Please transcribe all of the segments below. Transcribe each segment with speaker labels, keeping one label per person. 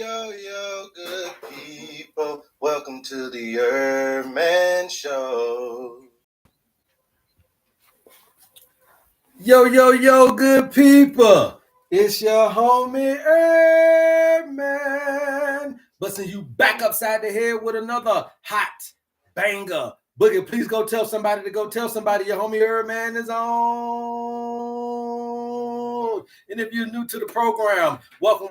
Speaker 1: yo, good people. Welcome to the HerbMan Show. Yo, good people. It's your homie HerbMan. Busting you back upside the head with another hot banger. Boogie, please go tell somebody your homie HerbMan is on. And if you're new to the program, welcome.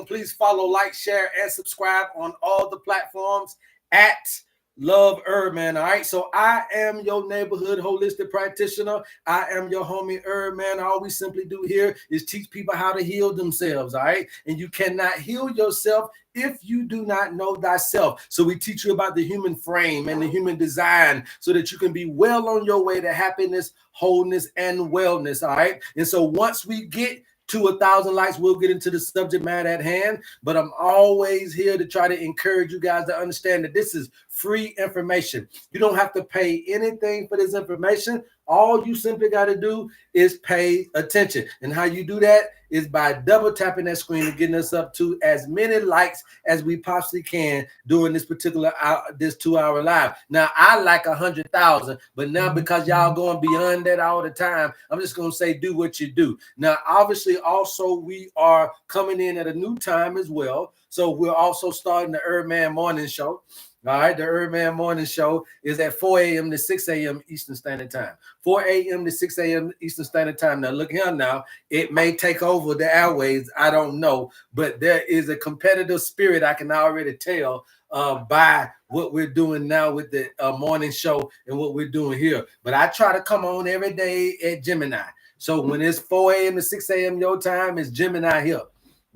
Speaker 1: Please follow, like, share, and subscribe on all the platforms at Love HerbMan. All right, so I am your neighborhood holistic practitioner. I am your homie HerbMan. All we simply do here is teach people how to heal themselves. All right, and you cannot heal yourself if you do not know thyself. So we teach you about the human frame and the human design so that you can be well on your way to happiness, wholeness, and wellness. All right, and so once we get to 1,000 likes, we'll get into the subject matter at hand. But I'm always here to try to encourage you guys to understand that this is free information. You don't have to pay anything for this information. All you simply got to do is pay attention. And how you do that is by double tapping that screen and getting us up to as many likes as we possibly can during this particular this 2-hour live. Now, I like 100,000, but now because y'all going beyond that all the time, I'm just going to say do what you do. Now, obviously, also, we are coming in at a new time as well. So we're also starting the HerbMan Morning Show. All right, the HerbMan Morning Show is at 4 a.m. to 6 a.m. Eastern Standard Time. 4 a.m. to 6 a.m. Eastern Standard Time. Now, look here now. It may take over the airways. I don't know. But there is a competitive spirit I can already tell by what we're doing now with the morning show and what we're doing here. But I try to come on every day at Gemini. So when it's 4 a.m. to 6 a.m. your time, it's Gemini here.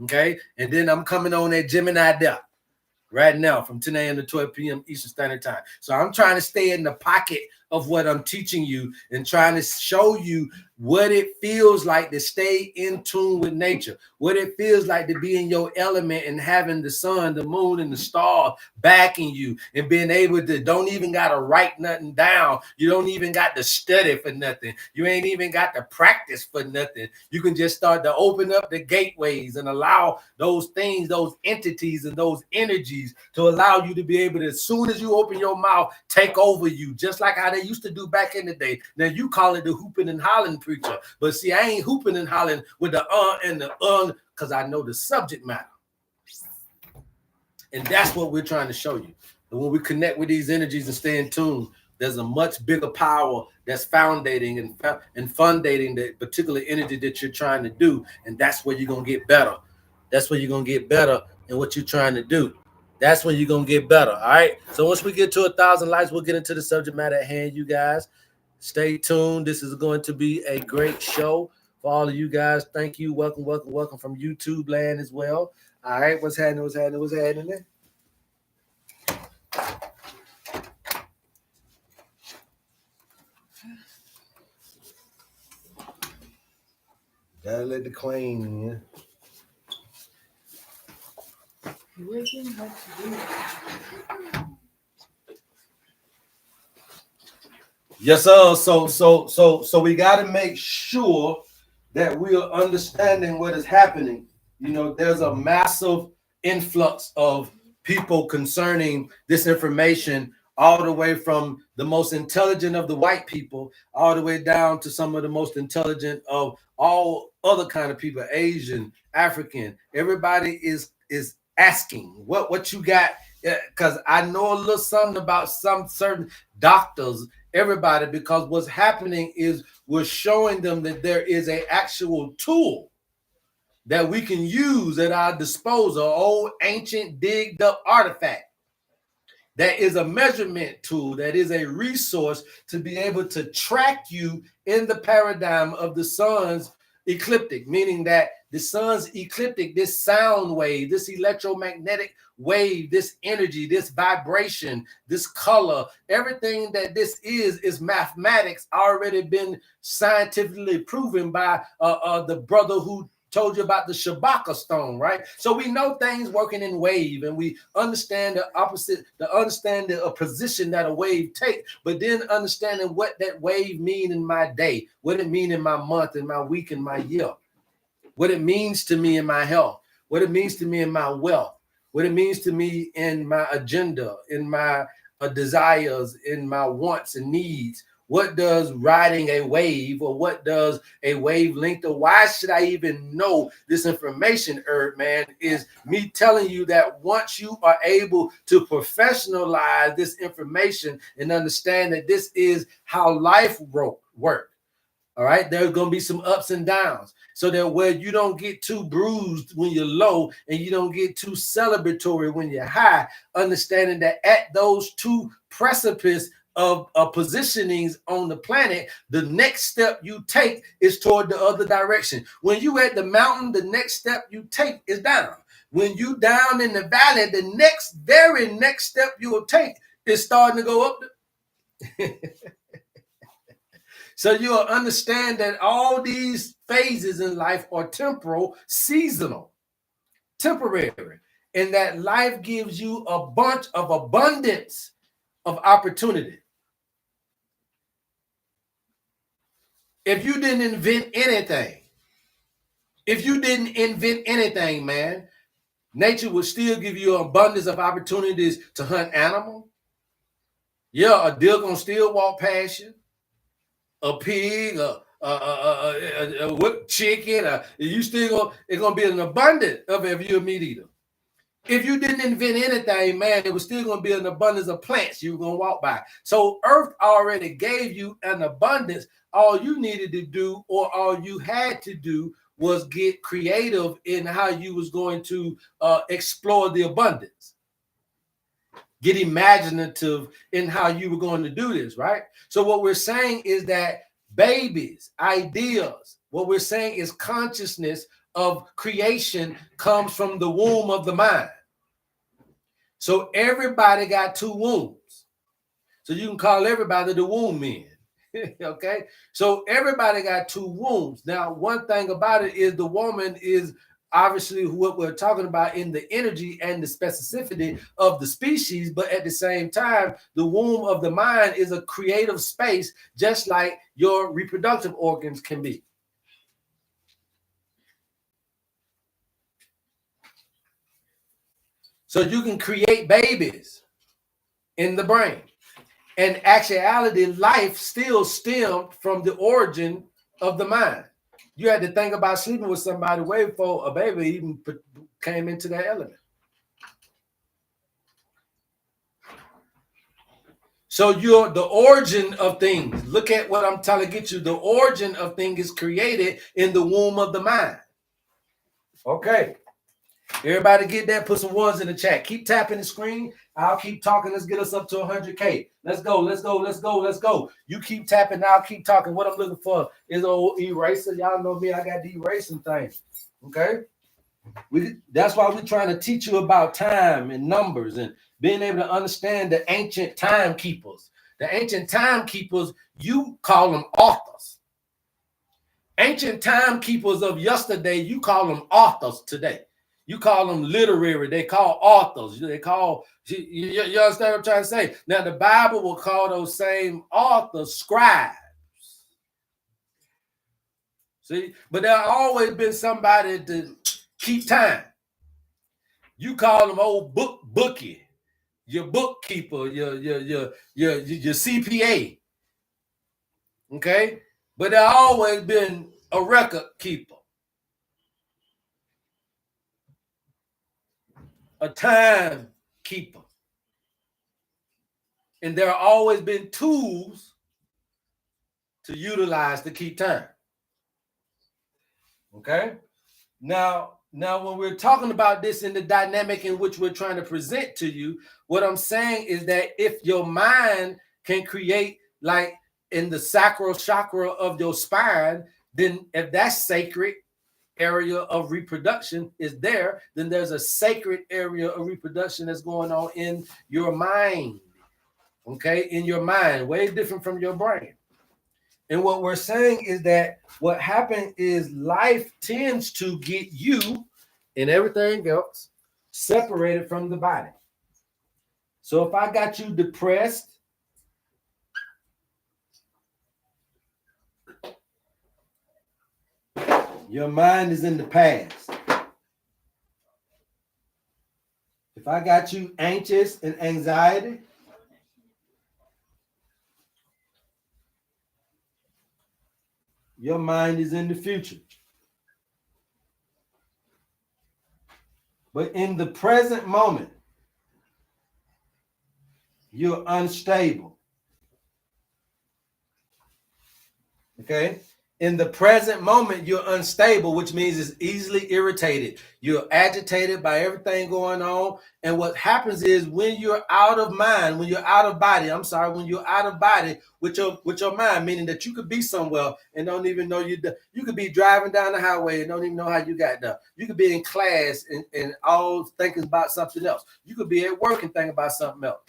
Speaker 1: Okay? And then I'm coming on at Gemini there. Right now from 10 a.m. to 12 p.m. Eastern Standard Time. So I'm trying to stay in the pocket of what I'm teaching you and trying to show you what it feels like to stay in tune with nature, what it feels like to be in your element and having the sun, the moon, and the stars backing you and being able to don't even got to write nothing down. You don't even got to study for nothing. You ain't even got to practice for nothing. You can just start to open up the gateways and allow those things, those entities, and those energies to allow you to be able to, as soon as you open your mouth, take over you, just like how they used to do back in the day. Now you call it the hooping and hollering preacher, but see, I ain't hooping and hollering with the and the because I know the subject matter, and that's what we're trying to show you. And when we connect with these energies and stay in tune, there's a much bigger power that's foundating and fundating the particular energy that you're trying to do, and that's where you're gonna get better. That's where you're gonna get better in what you're trying to do. That's when you're going to get better, all right? So once we get to 1,000 likes, we'll get into the subject matter at hand, you guys. Stay tuned. This is going to be a great show for all of you guys. Thank you. Welcome from YouTube land as well. All right, what's happening there? Gotta let the queen in. Yes, sir. So we got to make sure that we are understanding what is happening. You know, there's a massive influx of people concerning this information, all the way from the most intelligent of the white people, all the way down to some of the most intelligent of all other kind of people, Asian, African. Everybody is asking what you got, because I know a little something about some certain doctors, everybody, because what's happening is we're showing them that there is an actual tool that we can use at our disposal, old ancient digged up artifact. That is a measurement tool, that is a resource to be able to track you in the paradigm of the sun's ecliptic, meaning that the sun's ecliptic, this sound wave, this electromagnetic wave, this energy, this vibration, this color, everything that this is mathematics, already been scientifically proven by the brother who told you about the Shabaka stone, right? So we know things working in wave, and we understand the opposite, understand the position that a wave takes, but then understanding what that wave mean in my day, what it mean in my month, in my week, in my year, what it means to me in my health, what it means to me in my wealth, what it means to me in my agenda, in my desires, in my wants and needs. What does riding a wave, or what does a wavelength, or why should I even know this information, HerbMan, is me telling you that once you are able to professionalize this information and understand that this is how life works. All right, there's going to be some ups and downs, so that where you don't get too bruised when you're low and you don't get too celebratory when you're high, understanding that at those two precipices of positionings on the planet, the next step you take is toward the other direction. When you at the mountain, the next step you take is down. When you down in the valley, the very next step you will take is starting to go up. So you'll understand that all these phases in life are temporal, seasonal, temporary, and that life gives you a bunch of abundance of opportunity. If you didn't invent anything, man, nature would still give you an abundance of opportunities to hunt animals. Yeah, a deer gonna still walk past you. A pig, a whipped chicken, you still it's gonna be an abundance of it if you're a meat eater. If you didn't invent anything, man, it was still gonna be an abundance of plants you were gonna walk by. So Earth already gave you an abundance. All you needed to do, or all you had to do, was get creative in how you was going to explore the abundance. Get imaginative in how you were going to do this, right? So what we're saying is that babies, ideas, what we're saying is consciousness of creation comes from the womb of the mind. So everybody got two wombs. So you can call everybody the womb men. Okay? So everybody got two wombs. Now, one thing about it is the woman is obviously what we're talking about in the energy and the specificity of the species, but at the same time, the womb of the mind is a creative space, just like your reproductive organs can be. So you can create babies in the brain. In actuality, life still stemmed from the origin of the mind. You had to think about sleeping with somebody way before a baby even came into that element. So you're the origin of things. Look at what I'm trying to get you. The origin of things is created in the womb of the mind. Okay. Everybody get that. Put some ones in the chat. Keep tapping the screen. I'll keep talking. Let's get us up to 100K. Let's go. Let's go. Let's go. Let's go. You keep tapping. I'll keep talking. What I'm looking for is an old eraser. Y'all know me. I got the erasing thing. Okay. That's why we're trying to teach you about time and numbers and being able to understand the ancient timekeepers. The ancient timekeepers, you call them authors. Ancient timekeepers of yesterday, you call them authors today. You call them literary. They call authors. They call, you understand what I'm trying to say? Now, the Bible will call those same authors scribes. See? But there's always been somebody to keep time. You call them old bookie, your bookkeeper, your CPA. Okay? But there's always been a record keeper. A time keeper. And there have always been tools to utilize to keep time. Okay? Now, when we're talking about this in the dynamic in which we're trying to present to you, what I'm saying is that if your mind can create, like in the sacral chakra of your spine, then if that's sacred area of reproduction is there, then there's a sacred area of reproduction that's going on in your mind. Okay, in your mind, way different from your brain. And what we're saying is that what happened is life tends to get you and everything else separated from the body. So if I got you depressed, your mind is in the past. If I got you anxious and anxiety, your mind is in the future. But in the present moment, you're unstable. Okay? In the present moment, you're unstable, which means it's easily irritated. You're agitated by everything going on. And what happens is when you're out of mind, when you're out of body, when you're out of body with your mind, meaning that you could be somewhere and don't even know you could be driving down the highway and don't even know how you got there. You could be in class and all thinking about something else. You could be at work and thinking about something else.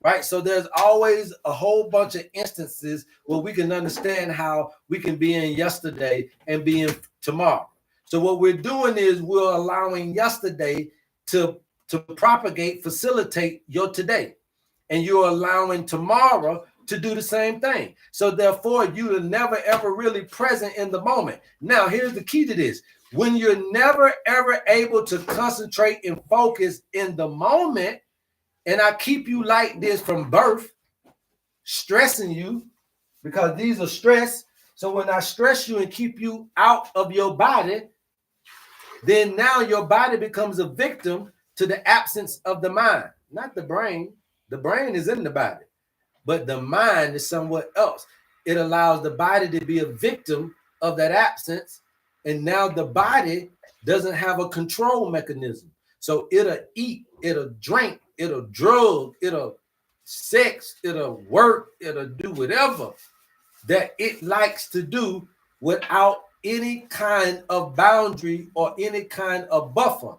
Speaker 1: Right. So there's always a whole bunch of instances where we can understand how we can be in yesterday and be in tomorrow. So what we're doing is we're allowing yesterday to propagate, facilitate your today. And you're allowing tomorrow to do the same thing. So therefore, you're never, ever really present in the moment. Now, here's the key to this. When you're never, ever able to concentrate and focus in the moment, and I keep you like this from birth, stressing you, because these are stress. So when I stress you and keep you out of your body, then now your body becomes a victim to the absence of the mind, not the brain. The brain is in the body, but the mind is somewhat else. It allows the body to be a victim of that absence. And now the body doesn't have a control mechanism. So it'll eat, it'll drink, it'll drug, it'll sex, it'll work, it'll do whatever that it likes to do without any kind of boundary or any kind of buffer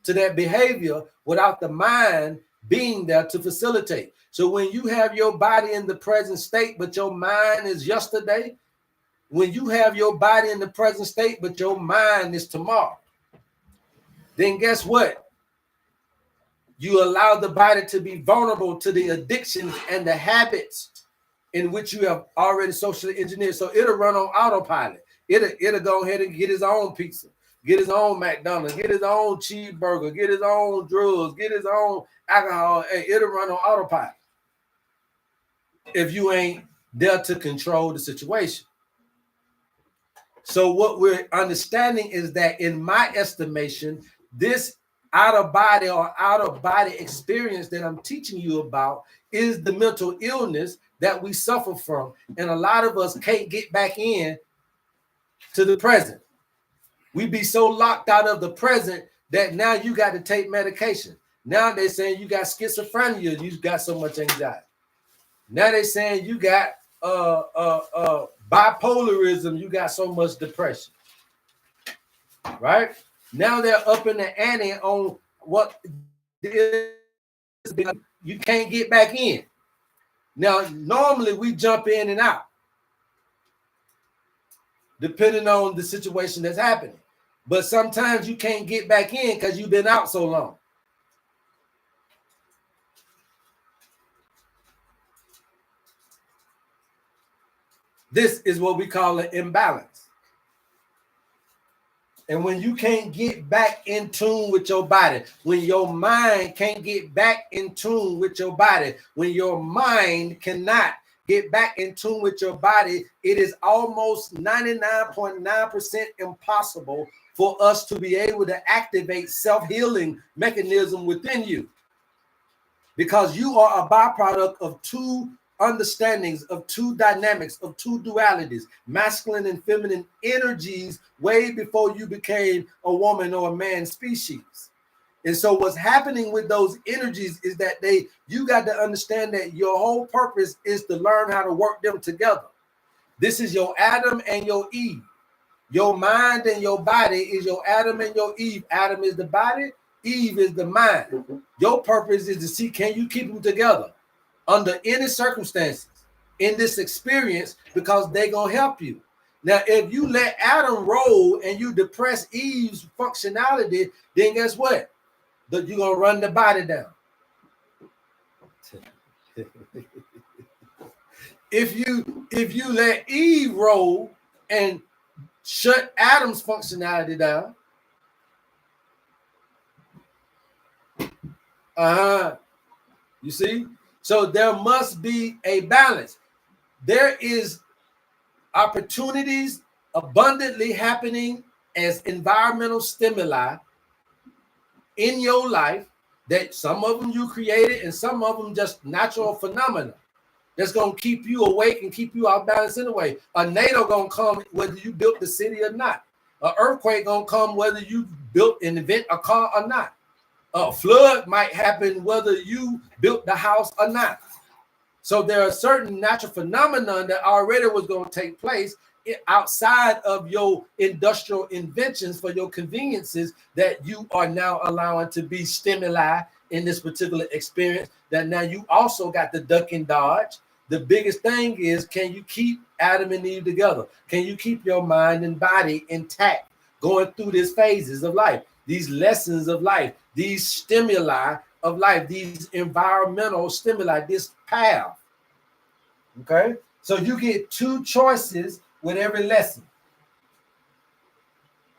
Speaker 1: to that behavior, without the mind being there to facilitate. So when you have your body in the present state, but your mind is yesterday, when you have your body in the present state, but your mind is tomorrow, then guess what? You allow the body to be vulnerable to the addictions and the habits in which you have already socially engineered. So it'll run on autopilot. It'll go ahead and get his own pizza, get his own McDonald's, get his own cheeseburger, get his own drugs, get his own alcohol. Hey, it'll run on autopilot if you ain't there to control the situation. So what we're understanding is that, in my estimation, this out of body experience that I'm teaching you about is the mental illness that we suffer from. And a lot of us can't get back in to the present. We be so locked out of the present that now you got to take medication. Now they're saying you got schizophrenia, you got so much anxiety. Now they're saying you got bipolarism, you got so much depression. Right? Now they're up in the ante on what you can't get back in. Now, normally we jump in and out, depending on the situation that's happening. But sometimes you can't get back in because you've been out so long. This is what we call an imbalance. And when you can't get back in tune with your body, when your mind can't get back in tune with your body, when your mind cannot get back in tune with your body, it is almost 99.9% impossible for us to be able to activate self-healing mechanism within you, because you are a byproduct of two understandings, of two dynamics, of two dualities, masculine and feminine energies, way before you became a woman or a man species. And so what's happening with those energies is that you got to understand that your whole purpose is to learn how to work them together. This is your Adam and your Eve. Your mind and your body is your Adam and your Eve. Adam is the body, Eve is the mind. Your purpose is to see, can you keep them together under any circumstances in this experience, because they're going to help you. Now, if you let Adam roll and you depress Eve's functionality, then guess what? You're going to run the body down. If you let Eve roll and shut Adam's functionality down, You see? So there must be a balance. There is opportunities abundantly happening as environmental stimuli in your life, that some of them you created and some of them just natural phenomena that's going to keep you awake and keep you out balance anyway. A NATO going to come whether you built the city or not. An earthquake going to come whether you built and invent a car or not. A flood might happen whether you built the house or not. So there are certain natural phenomena that already was going to take place outside of your industrial inventions for your conveniences that you are now allowing to be stimuli in this particular experience, that now you also got the duck and dodge. The biggest thing is, can you keep Adam and Eve together? Can you keep your mind and body intact going through these phases of life, these lessons of life, these stimuli of life, these environmental stimuli, this path? Okay, so you get two choices with every lesson.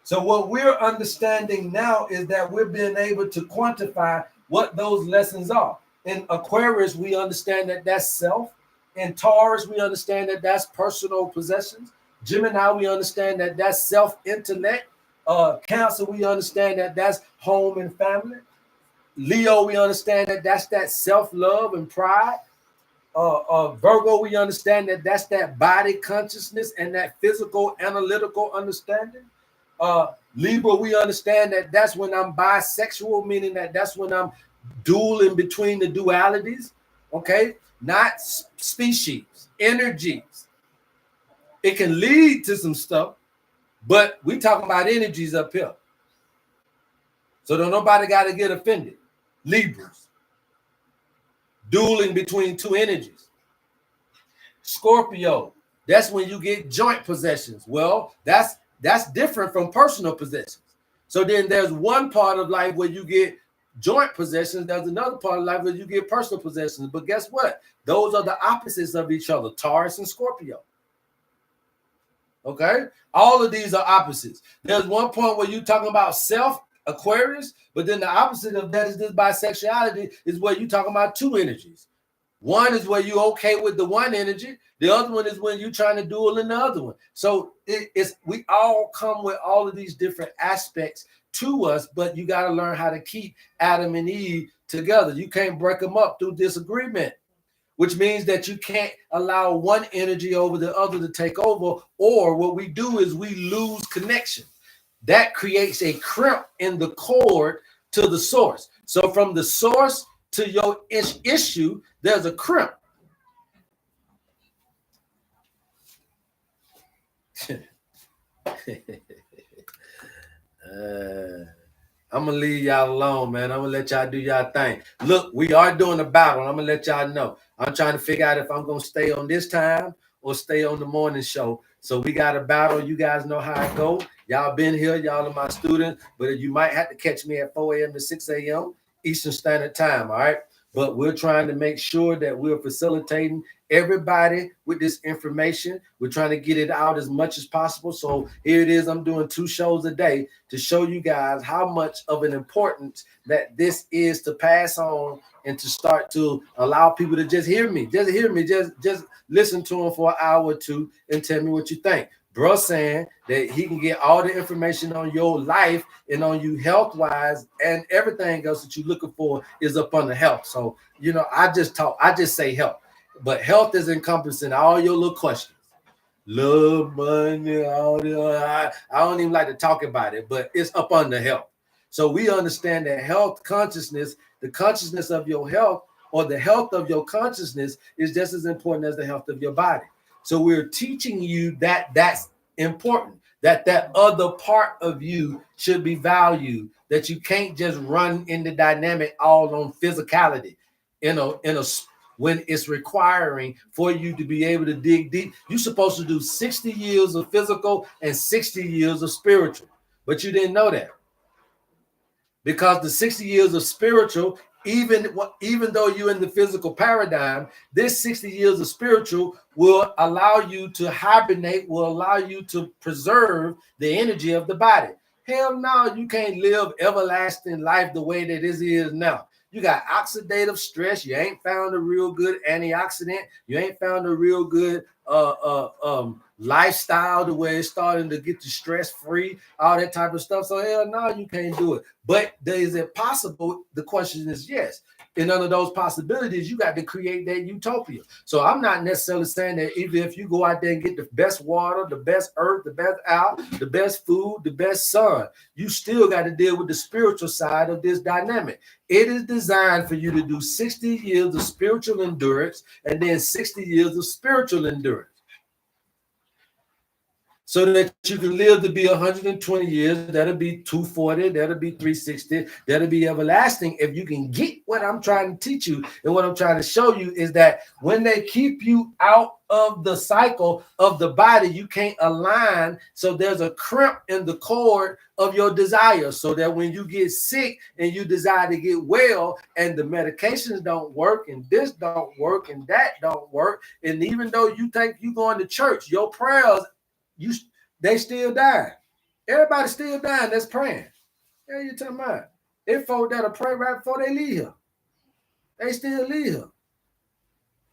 Speaker 1: So what we're understanding now is that we're being able to quantify what those lessons are. In Aquarius, we understand that that's self. In Taurus, we understand that that's personal possessions. Gemini, we understand that that's self-intellect. Cancer, we understand that that's home and family. Leo, we understand that that's that self-love and pride. Virgo, we understand that that's that body consciousness and that physical analytical understanding. Libra, we understand that that's when I'm bisexual, meaning that that's when I'm dueling between the dualities. Okay, not species, energies. It can lead to some stuff, but we talking about energies up here. So don't nobody got to get offended. Libras. Dueling between two energies. Scorpio, that's when you get joint possessions. Well, that's different from personal possessions. So then there's one part of life where you get joint possessions. There's another part of life where you get personal possessions. But guess what? Those are the opposites of each other, Taurus and Scorpio. Okay? All of these are opposites. There's one point where you're talking about self, Aquarius, but then the opposite of that is this bisexuality, is where you're talking about two energies. One is where you're okay with the one energy. The other one is when you're trying to duel in the other one. So we all come with all of these different aspects to us, but you got to learn how to keep Adam and Eve together. You can't break them up through disagreement, which means that you can't allow one energy over the other to take over, or what we do is we lose connection. That creates a crimp in the cord to the source. So from the source to your issue, there's a crimp. I'm going to leave y'all alone, man. I'm going to let y'all do y'all thing. Look, we are doing a battle. I'm going to let y'all know. I'm trying to figure out if I'm going to stay on this time or stay on the morning show. So we got a battle. You guys know how it goes. Y'all been here. Y'all are my students. But you might have to catch me at 4 a.m. to 6 a.m. Eastern Standard Time, all right? But we're trying to make sure that we're facilitating everybody with this information. We're trying to get it out as much as possible. So here it is. I'm doing 2 shows a day to show you guys how much of an importance that this is to pass on and to start to allow people to just hear me. Just hear me. Just listen to them for an hour or two and tell me what you think. Bro saying that he can get all the information on your life and on you health-wise, and everything else that you're looking for is up under health. So, you know, I just say health. But health is encompassing all your little questions. Love, money, all the I don't even like to talk about it, but it's up under health. So we understand that health consciousness, the consciousness of your health or the health of your consciousness is just as important as the health of your body. So we're teaching you that that's important, that other part of you should be valued, that you can't just run in the dynamic all on physicality, when it's requiring for you to be able to dig deep. You're supposed to do 60 years of physical and 60 years of spiritual, but you didn't know that. Because the 60 years of spiritual, even though you're in the physical paradigm, this 60 years of spiritual will allow you to hibernate, will allow you to preserve the energy of the body. Hell no, you can't live everlasting life the way that this is now. You got oxidative stress. You ain't found a real good antioxidant. You ain't found a real good lifestyle the way it's starting to get you stress free, all that type of stuff. So hell no, you can't do it. But is it possible? The question is yes. In none of those possibilities, you got to create that utopia. So I'm not necessarily saying that even if you go out there and get the best water, the best earth, the best out, the best food, the best sun, you still got to deal with the spiritual side of this dynamic. It is designed for you to do 60 years of spiritual endurance and then 60 years of spiritual endurance, so that you can live to be 120 years. That'll be 240. That'll be 360. That'll be everlasting. If you can get what I'm trying to teach you, and what I'm trying to show you is that when they keep you out of the cycle of the body, you can't align. So there's a crimp in the cord of your desire, so that when you get sick and you desire to get well, and the medications don't work, and this don't work, and that don't work, and even though you think you're going to church, your prayers, they still dying. Everybody still dying that's praying. Yeah, you talking about? It's folk that'll pray right before they leave here. They still leave here.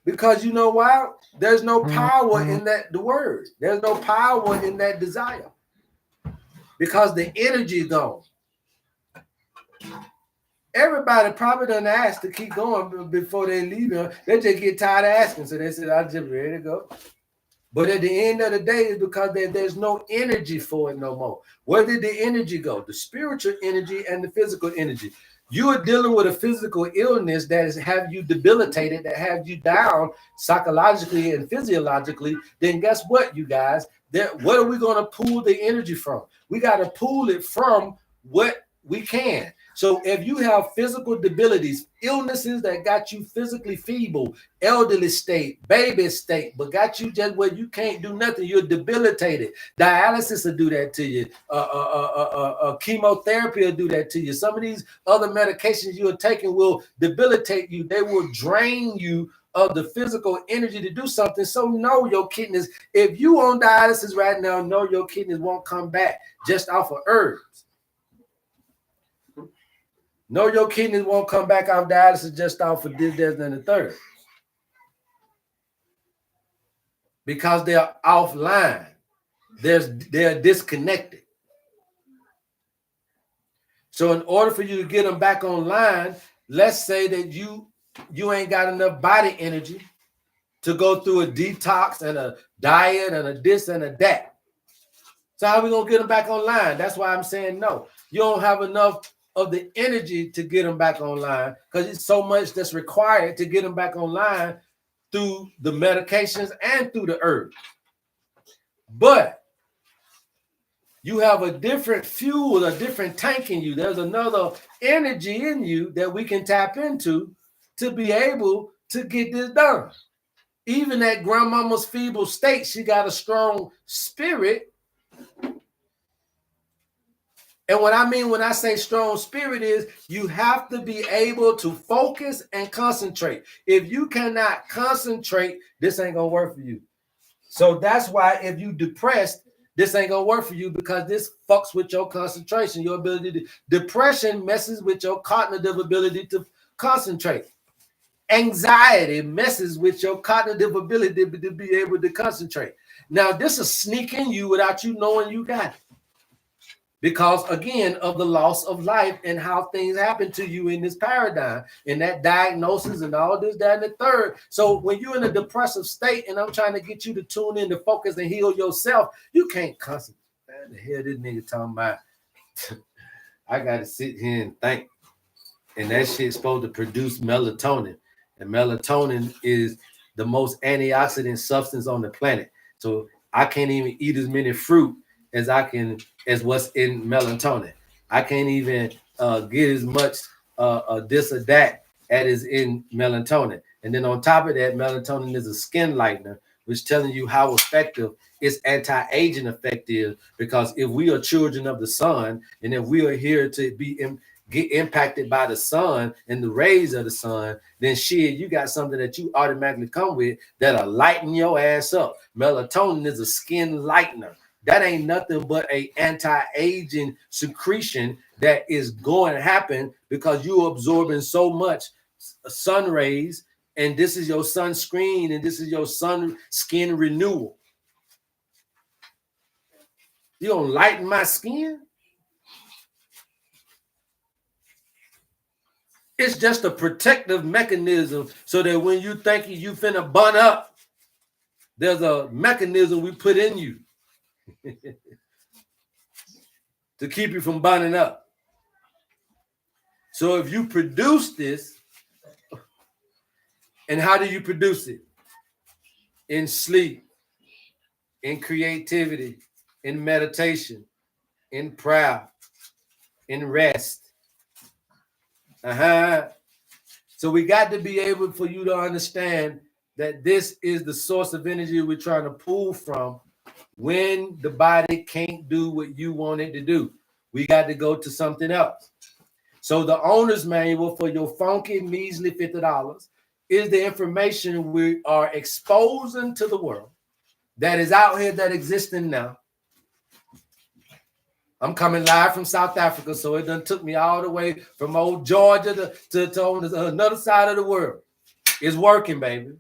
Speaker 1: Because you know why? There's no power in the word. There's no power in that desire. Because the energy gone. Everybody probably done asked to keep going before they leave here. They just get tired of asking. So they said, I'm just ready to go. But at the end of the day, it's because there's no energy for it no more. Where did the energy go? The spiritual energy and the physical energy. You are dealing with a physical illness that is have you debilitated, that have you down psychologically and physiologically. Then guess what, you guys? What are we going to pull the energy from? We got to pull it from what we can. So if you have physical debilities, illnesses that got you physically feeble, elderly state, baby state, but got you just where you can't do nothing, you're debilitated. Dialysis will do that to you. Chemotherapy will do that to you. Some of these other medications you're taking will debilitate you. They will drain you of the physical energy to do something. So know your kidneys. If you on dialysis right now, know your kidneys won't come back just off of herbs. No, your kidneys won't come back off dialysis just off of this, that, and the third. Because they're offline. They're disconnected. So in order for you to get them back online, let's say that you ain't got enough body energy to go through a detox and a diet and a this and a that. So how are we going to get them back online? That's why I'm saying no. You don't have enough of the energy to get them back online, because it's so much that's required to get them back online through the medications and through the herbs. But you have a different fuel, a different tank in you. There's another energy in you that we can tap into to be able to get this done. Even at grandmama's feeble state, she got a strong spirit. And what I mean when I say strong spirit is you have to be able to focus and concentrate. If you cannot concentrate, this ain't going to work for you. So that's why if you depressed, this ain't going to work for you, because this fucks with your concentration, your ability to. Depression messes with your cognitive ability to concentrate. Anxiety messes with your cognitive ability to be able to concentrate. Now, this is sneaking you without you knowing you got it. Because, again, of the loss of life and how things happen to you in this paradigm, in that diagnosis and all this, that, and the third. So when you're in a depressive state and I'm trying to get you to tune in, to focus and heal yourself, you can't concentrate. Man, the hell this nigga talking about? I got to sit here and think. And that shit's supposed to produce melatonin. And melatonin is the most antioxidant substance on the planet. So I can't even eat as many fruit as what's in melatonin. I can't even get as much this or that as is in melatonin. And then on top of that, melatonin is a skin lightener, which telling you how effective its anti-aging effect is. Because if we are children of the sun, and if we are here to be get impacted by the sun and the rays of the sun, then shit, you got something that you automatically come with that'll lighten your ass up. Melatonin is a skin lightener. That ain't nothing but a anti-aging secretion that is going to happen because you're absorbing so much sun rays, and this is your sunscreen, and this is your sun skin renewal. You gonna lighten my skin? It's just a protective mechanism so that when you think you finna bun up, there's a mechanism we put in you to keep you from burning up. So if you produce this, and how do you produce it? In sleep, in creativity, in meditation, in prayer, in rest. So we got to be able for you to understand that this is the source of energy we're trying to pull from when the body can't do what you want it to do. We got to go to something else. So the owner's manual for your funky, measly $50 is the information we are exposing to the world that is out here, that existing now. I'm coming live from South Africa, so it done took me all the way from old Georgia to on another side of the world. It's working, baby,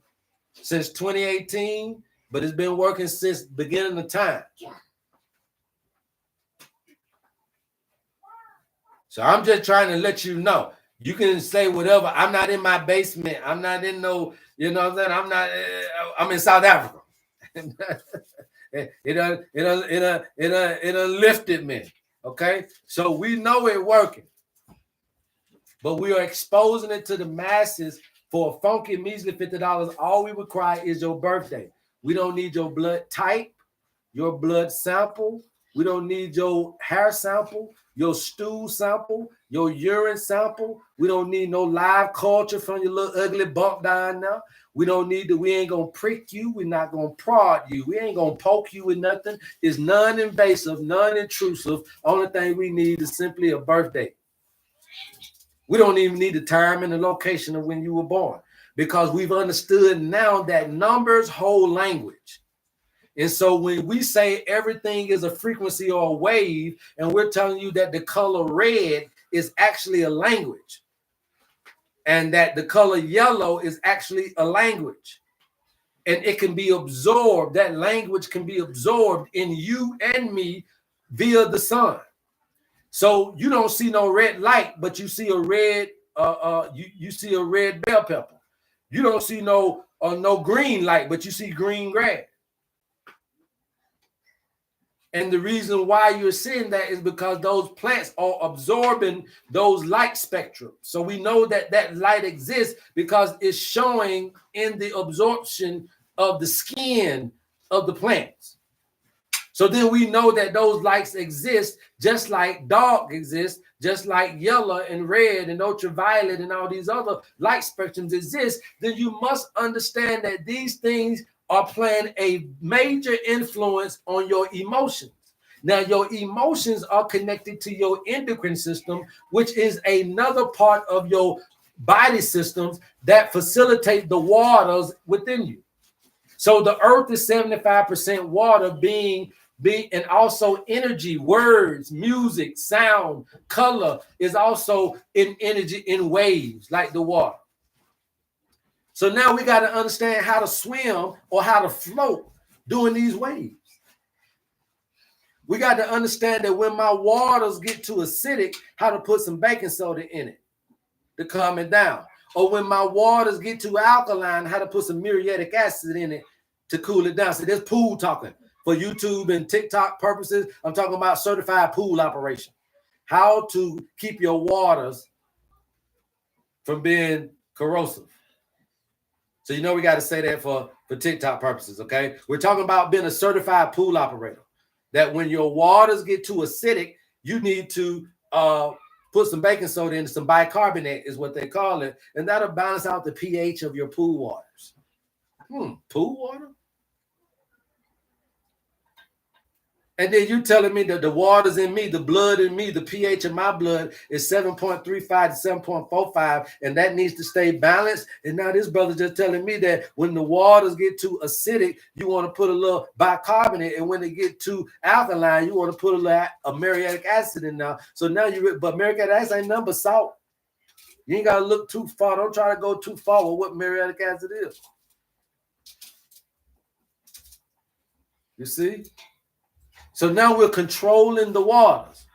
Speaker 1: since 2018, but it's been working since the beginning of time. So I'm just trying to let you know. You can say whatever. I'm not in my basement. I'm not in no, you know what I'm saying? I'm in South Africa. It lifted me. Okay, so we know it working, but we are exposing it to the masses for a funky, measly $50. All we require is your birthday. We don't need your blood type, your blood sample. We don't need your hair sample, your stool sample, your urine sample. We don't need no live culture from your little ugly bump down now. We don't need to, we ain't gonna prick you. We're not gonna prod you. We ain't gonna poke you with nothing. It's non-invasive, non-intrusive. Only thing we need is simply a birthday. We don't even need the time and the location of when you were born, because we've understood now that numbers hold language. And so when we say everything is a frequency or a wave, and we're telling you that the color red is actually a language, and that the color yellow is actually a language, and it can be absorbed, that language can be absorbed in you and me via the sun. So you don't see no red light, but you see a red, you see a red bell pepper. You don't see no green light, but you see green grass. And the reason why you're seeing that is because those plants are absorbing those light spectrum. So we know that that light exists because it's showing in the absorption of the skin of the plants. So then we know that those lights exist, just like dark exists, just like yellow and red and ultraviolet and all these other light spectrums exist. Then you must understand that these things are playing a major influence on your emotions. Now, your emotions are connected to your endocrine system, which is another part of your body systems that facilitate the waters within you. So the earth is 75% water, being and also energy, words, music, sound, color is also in energy in waves like the water. So now we got to understand how to swim or how to float during these waves. We got to understand that when my waters get too acidic, how to put some baking soda in it to calm it down. Or when my waters get too alkaline, how to put some muriatic acid in it to cool it down. So there's pool talking. For YouTube and TikTok purposes, I'm talking about certified pool operation. How to keep your waters from being corrosive. So you know we got to say that for TikTok purposes, okay? We're talking about being a certified pool operator. That when your waters get too acidic, you need to put some baking soda in, some bicarbonate is what they call it, and that'll balance out the pH of your pool waters. Pool water? And then you telling me that the water's in me, the blood in me, the pH in my blood is 7.35 to 7.45, and that needs to stay balanced. And now this brother just telling me that when the waters get too acidic, you want to put a little bicarbonate, and when they get too alkaline, you want to put a little muriatic acid in now. So now but muriatic acid ain't nothing but salt. You ain't got to look too far. Don't try to go too far with what muriatic acid is. You see? So now we're controlling the waters.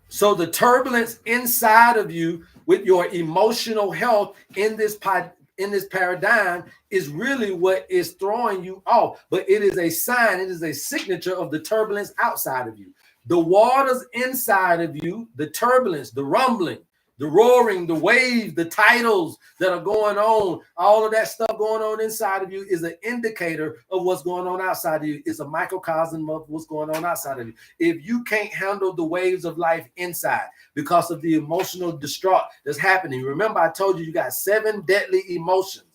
Speaker 1: So the turbulence inside of you with your emotional health in this paradigm is really what is throwing you off. But it is a sign, it is a signature of the turbulence outside of you. The waters inside of you, the turbulence, the rumbling, the roaring, the waves, the tidals that are going on, all of that stuff going on inside of you is an indicator of what's going on outside of you. It's a microcosm of what's going on outside of you. If you can't handle the waves of life inside because of the emotional distraught that's happening, remember I told you you got 7 deadly emotions.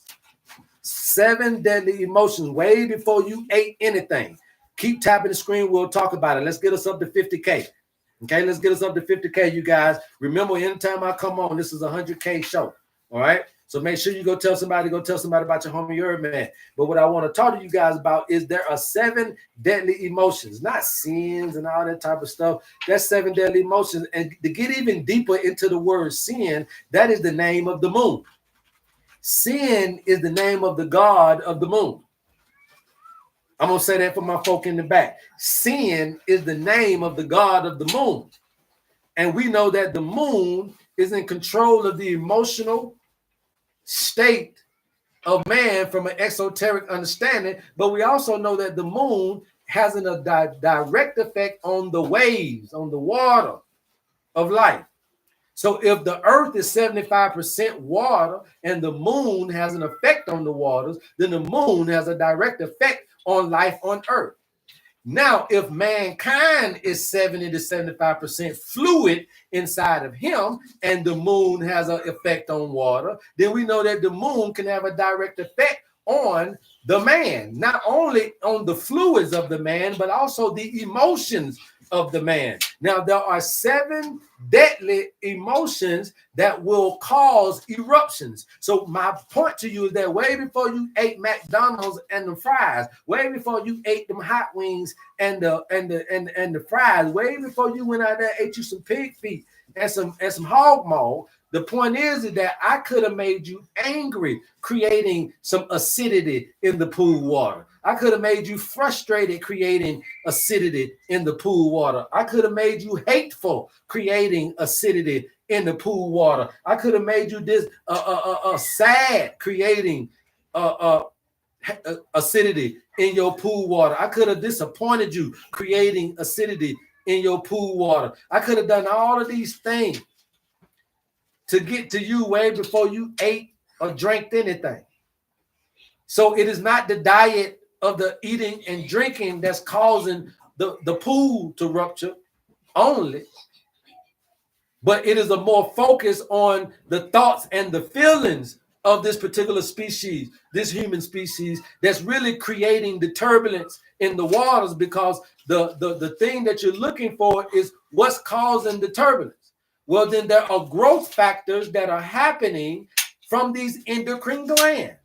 Speaker 1: 7 deadly emotions way before you ate anything. Keep tapping the screen. We'll talk about it. Let's get us up to 50K. Okay, let's get us up to 50K, you guys. Remember, anytime I come on, this is a 100K show. All right. So make sure you go tell somebody about your homie HerbMan. But what I want to talk to you guys about is there are 7 deadly emotions, not sins and all that type of stuff. That's 7 deadly emotions. And to get even deeper into the word sin, that is the name of the moon. Sin is the name of the god of the moon. I'm going to say that for my folk in the back. Sin is the name of the god of the moon. And we know that the moon is in control of the emotional state of man from an exoteric understanding. But we also know that the moon has a direct effect on the waves, on the water of life. So if the earth is 75% water and the moon has an effect on the waters, then the moon has a direct effect on life on earth. Now, if mankind is 70 to 75% fluid inside of him and the moon has an effect on water, then we know that the moon can have a direct effect on the man, not only on the fluids of the man, but also the emotions of the man. Now, there are 7 deadly emotions that will cause eruptions. So my point to you is that way before you ate McDonald's and the fries, way before you ate them hot wings and the fries, way before you went out there and ate you some pig feet and some hog maw, the point is that I could have made you angry, creating some acidity in the pool water. I could have made you frustrated, creating acidity in the pool water. I could have made you hateful, creating acidity in the pool water. I could have made you sad, creating acidity in your pool water. I could have disappointed you, creating acidity in your pool water. I could have done all of these things to get to you way before you ate or drank anything. So it is not the diet of the eating and drinking that's causing the pool to rupture only, but it is a more focus on the thoughts and the feelings of this particular species, this human species, that's really creating the turbulence in the waters, because the thing that you're looking for is what's causing the turbulence. Well, then there are growth factors that are happening from these endocrine glands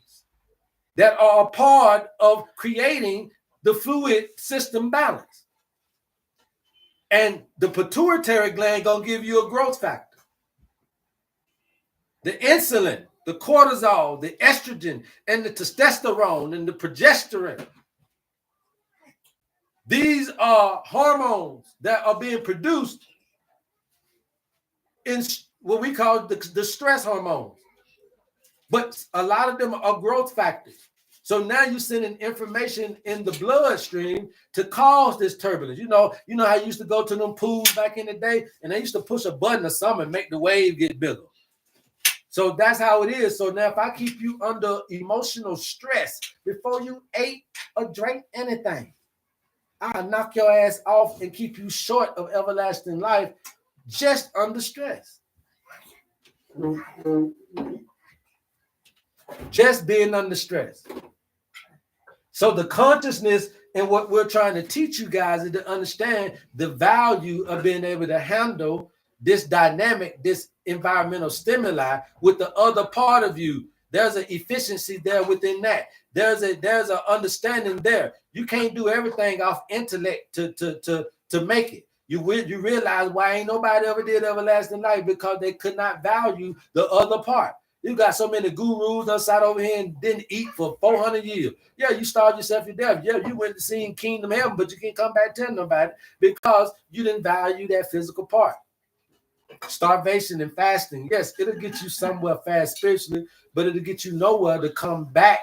Speaker 1: that are a part of creating the fluid system balance. And the pituitary gland gonna give you a growth factor. The insulin, the cortisol, the estrogen, and the testosterone, and the progesterone. These are hormones that are being produced in what we call the stress hormones. But a lot of them are growth factors. So now you're sending information in the bloodstream to cause this turbulence. You know how I used to go to them pools back in the day, and they used to push a button or something and make the wave get bigger. So that's how it is. So now if I keep you under emotional stress before you ate or drank anything, I'll knock your ass off and keep you short of everlasting life just under stress. Just being under stress. So the consciousness and what we're trying to teach you guys is to understand the value of being able to handle this dynamic, this environmental stimuli with the other part of you. There's an efficiency there within that. There's an understanding there. You can't do everything off intellect to make it. You realize why ain't nobody ever did everlasting life, because they could not value the other part. You got so many gurus outside over here and didn't eat for 400 years. Yeah, you starved yourself to death. Yeah, you went to see Kingdom Heaven, but you can't come back telling nobody because you didn't value that physical part. Starvation and fasting, yes, it'll get you somewhere fast spiritually, but it'll get you nowhere to come back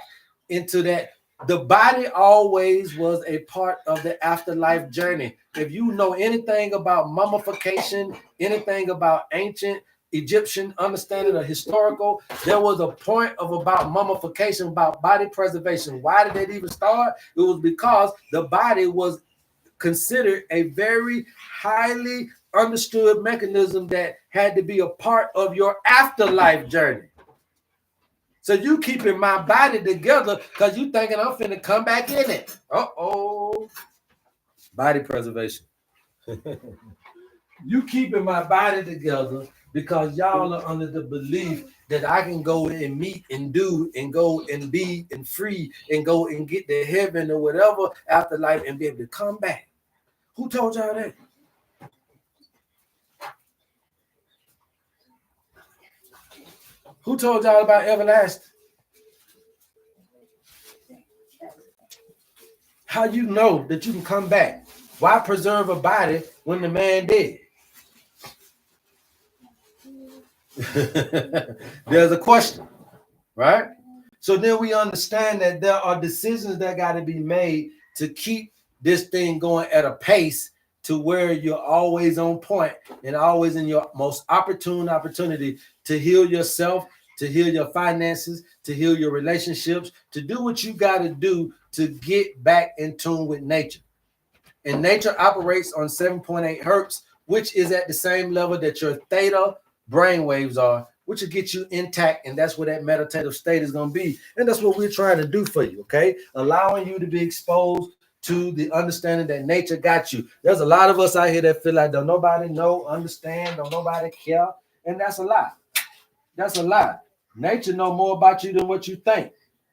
Speaker 1: into that. The body always was a part of the afterlife journey. If you know anything about mummification, anything about ancient Egyptian understanding of historical, there was a point of about mummification, about body preservation. Why did it even start? It was because the body was considered a very highly understood mechanism that had to be a part of your afterlife journey. So you keeping my body together because you thinking I'm finna come back in it. Uh-oh. Body preservation. You keeping my body together because y'all are under the belief that I can go and meet and do and go and be and free and go and get to heaven or whatever afterlife and be able to come back. Who told y'all that? Who told y'all about everlasting? How you know that you can come back? Why preserve a body when the man dead? There's a question, right? So then we understand that there are decisions that got to be made to keep this thing going at a pace to where you're always on point and always in your most opportune opportunity to heal yourself, to heal your finances, to heal your relationships, to do what you got to do to get back in tune with nature. And nature operates on 7.8 hertz, which is at the same level that your theta brain waves are, which will get you intact. And that's where that meditative state is going to be. And that's what we're trying to do for you, okay? Allowing you to be exposed to the understanding that nature got you. There's a lot of us out here that feel like don't nobody know, understand, don't nobody care. And that's a lie. That's a lie. Nature know more about you than what you think.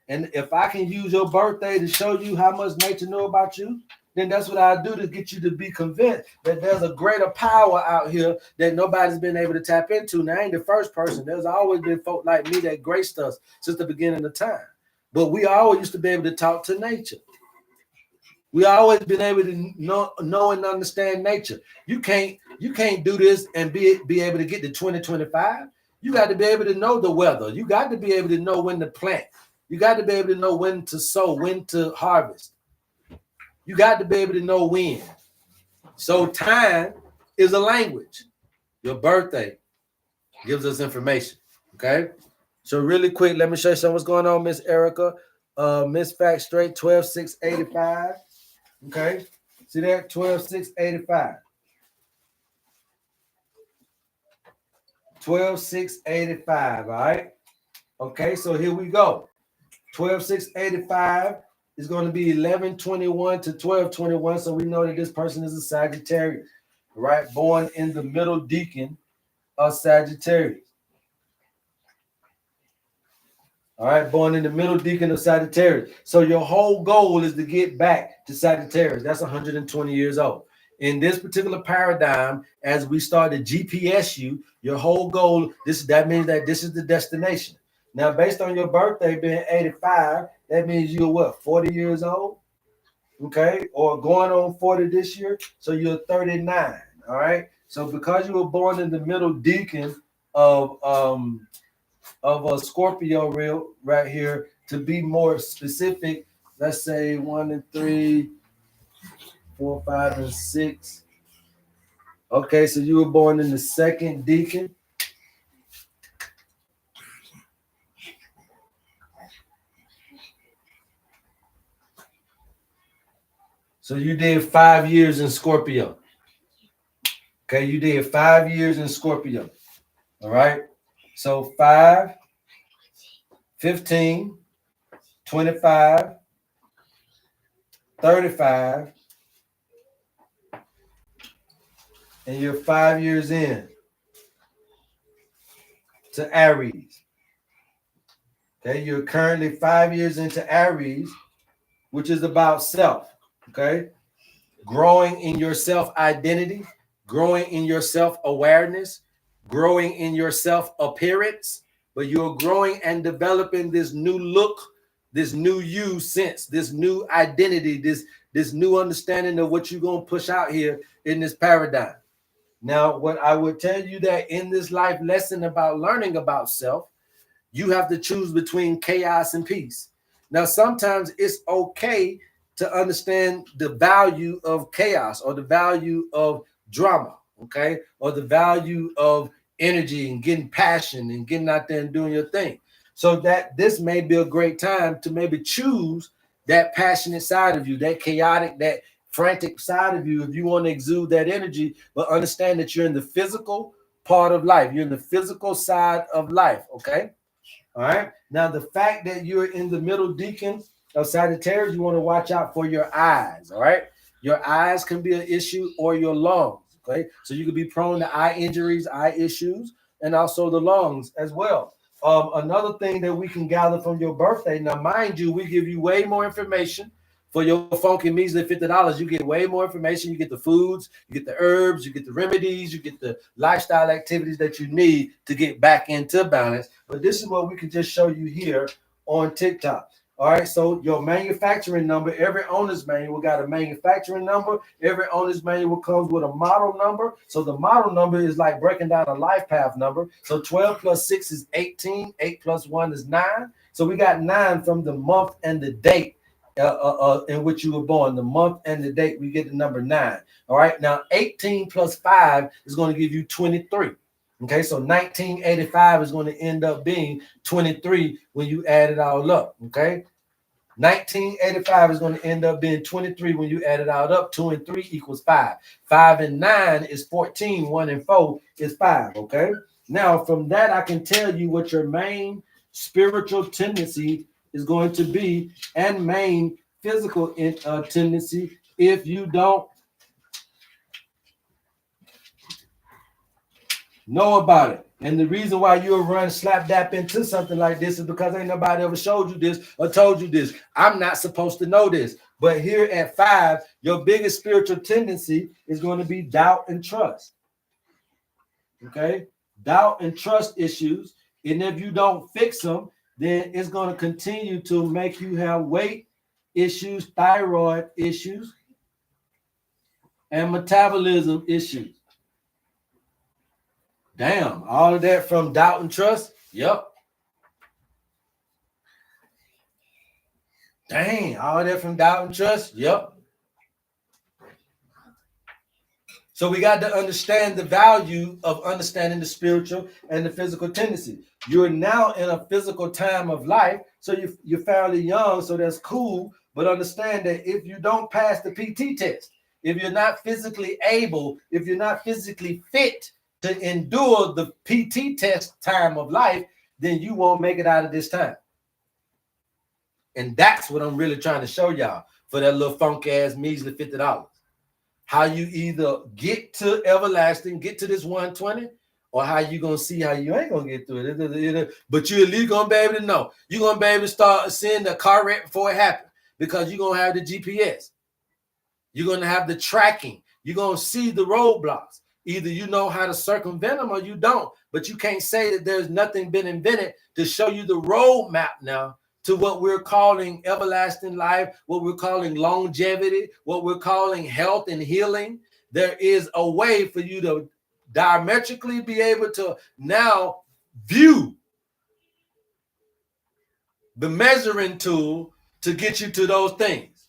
Speaker 1: And if I can use your birthday to show you how much nature know about you, then that's what I do to get you to be convinced that there's a greater power out here that nobody's been able to tap into. Now, I ain't the first person. There's always been folk like me that graced us since the beginning of time. But we always used to be able to talk to nature. We always been able to know and understand nature. You can't do this and be able to get to 2025. You got to be able to know the weather. You got to be able to know when to plant. You got to be able to know when to sow, when to harvest. You got to be able to know when. So time is a language. Your birthday gives us information. Okay. So really quick, let me show you something. What's going on, Miss Erica? Miss Fact Straight 12/6/85. Okay. See that? 12/6/85. 12/6/85. All right. Okay. So here we go. 12/6/85 is going to be 11/21 to 12/21. So we know that this person is a Sagittarius, right? Born in the middle decan of Sagittarius. All right, born in the middle decan of Sagittarius. So your whole goal is to get back to Sagittarius. That's 120 years old. In this particular paradigm, as we start to GPS you, your whole goal, that means that this is the destination. Now, based on your birthday being 85, that means you're what, 40 years old? Okay, or going on 40 this year, so you're 39. All right. So because you were born in the middle decan of a Scorpio real right here, to be more specific, let's say 1 and 3, 4, 5, and 6. Okay, so you were born in the second decan. So you did 5 years in Scorpio. Okay, you did 5 years in Scorpio. All right. So 5, 15, 25, 35, and you're 5 years in to Aries. Okay, you're currently 5 years into Aries, which is about self. Okay, growing in your self identity, growing in your self awareness, growing in your self appearance, but you're growing and developing this new look, this new you sense, this new identity, this new understanding of what you're going to push out here in this paradigm. Now, what I would tell you that in this life lesson about learning about self, you have to choose between chaos and peace. Now, sometimes it's okay to understand the value of chaos or the value of drama, okay, or the value of energy and getting passion and getting out there and doing your thing. So that this may be a great time to maybe choose that passionate side of you, that chaotic, that frantic side of you, if you want to exude that energy, but understand that you're in the physical part of life. You're in the physical side of life, okay? All right. Now, the fact that you're in the middle decan of Sagittarius, you want to watch out for your eyes. All right. Your eyes can be an issue, or your lungs. Okay. So you could be prone to eye injuries, eye issues, and also the lungs as well. Another thing that we can gather from your birthday. Now, mind you, we give you way more information for your funky measly $50. You get way more information. You get the foods, you get the herbs, you get the remedies, you get the lifestyle activities that you need to get back into balance. But this is what we can just show you here on TikTok. All right, so your manufacturing number, every owner's manual got a manufacturing number. Every owner's manual comes with a model number. So the model number is like breaking down a life path number. So 12 plus 6 is 18. 8 plus 1 is 9. So we got 9 from the month and the date in which you were born, the month and the date. We get the number 9. All right, now 18 plus 5 is going to give you 23. Okay, so 1985 is going to end up being 23 when you add it all up. Okay, 1985 is going to end up being 23 when you add it all up. 2 and 3 equals 5. 5 and 9 is 14. 1 and 4 is 5. Okay, now from that I can tell you what your main spiritual tendency is going to be and main physical tendency if you don't know about it. And the reason why you'll run slap dap into something like this is because ain't nobody ever showed you this or told you this. I'm not supposed to know this. But here at 5, your biggest spiritual tendency is going to be doubt and trust. Okay? Doubt and trust issues. And if you don't fix them, then it's going to continue to make you have weight issues, thyroid issues, and metabolism issues. Damn, all of that from doubt and trust? Yep. Dang, all of that from doubt and trust? Yep. So we got to understand the value of understanding the spiritual and the physical tendency. You're now in a physical time of life, so you're fairly young, so that's cool. But understand that if you don't pass the PT test, if you're not physically able, if you're not physically fit to endure the PT test time of life, then you won't make it out of this time. And that's what I'm really trying to show y'all for that little funky ass measly $50. How you either get to everlasting, get to this 120, or how you gonna see how you ain't gonna get through it. But you at least gonna be able to know. You're gonna be able to start seeing the car wreck before it happens because you're gonna have the GPS. You're gonna have the tracking. You're gonna see the roadblocks. Either you know how to circumvent them or you don't. But you can't say that there's nothing been invented to show you the roadmap now to what we're calling everlasting life, what we're calling longevity, what we're calling health and healing. There is a way for you to diametrically be able to now view the measuring tool to get you to those things.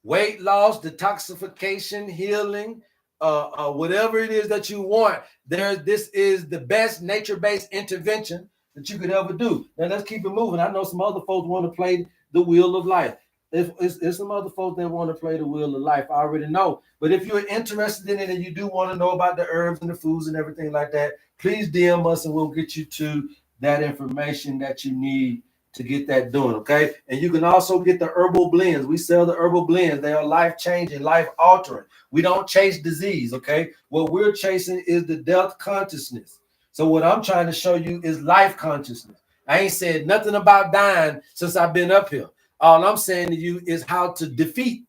Speaker 1: Weight loss, detoxification, healing, whatever it is that you want. This is the best nature-based intervention that you could ever do. Now let's keep it moving. I know some other folks want to play the wheel of life. If some other folks that want to play the wheel of life, I already know. But if you're interested in it and you do want to know about the herbs and the foods and everything like that, please DM us and we'll get you to that information that you need to get that doing, okay? And you can also get the herbal blends. We sell the herbal blends. They are life-changing, life-altering. We don't chase disease, okay? What we're chasing is the death consciousness. So what I'm trying to show you is life consciousness. I ain't said nothing about dying since I've been up here. All I'm saying to you is how to defeat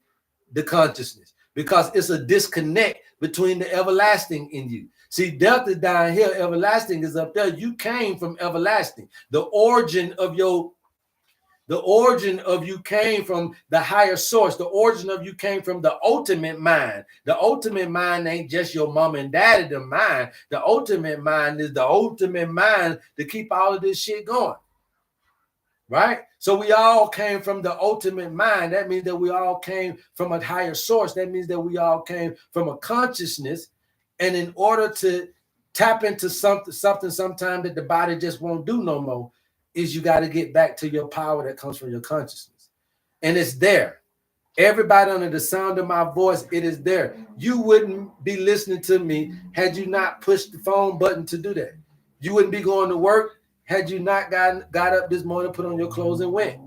Speaker 1: the consciousness, because it's a disconnect between the everlasting in you. See, death is down here, everlasting is up there. You came from everlasting. The origin of you came from the higher source. The origin of you came from the ultimate mind. The ultimate mind ain't just your mom and daddy, the mind. The ultimate mind is the ultimate mind to keep all of this shit going. Right? So we all came from the ultimate mind. That means that we all came from a higher source. That means that we all came from a consciousness. And in order to tap into something sometime that the body just won't do no more, is you got to get back to your power that comes from your consciousness. And it's there. Everybody under the sound of my voice, it is there. You wouldn't be listening to me had you not pushed the phone button to do that. You wouldn't be going to work had you not got up this morning, put on your clothes and went.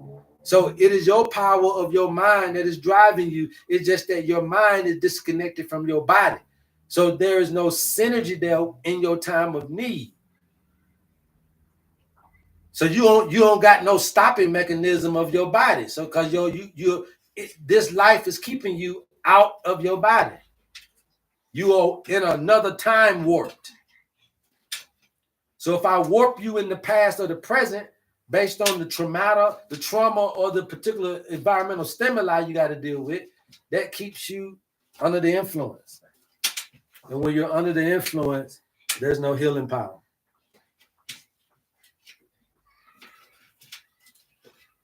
Speaker 1: So it is your power of your mind that is driving you. It's just that your mind is disconnected from your body. So there is no synergy there in your time of need. So you don't got no stopping mechanism of your body. So because this life is keeping you out of your body. You are in another time warped. So if I warp you in the past or the present based on the trauma or the particular environmental stimuli you got to deal with, that keeps you under the influence. And when you're under the influence, there's no healing power.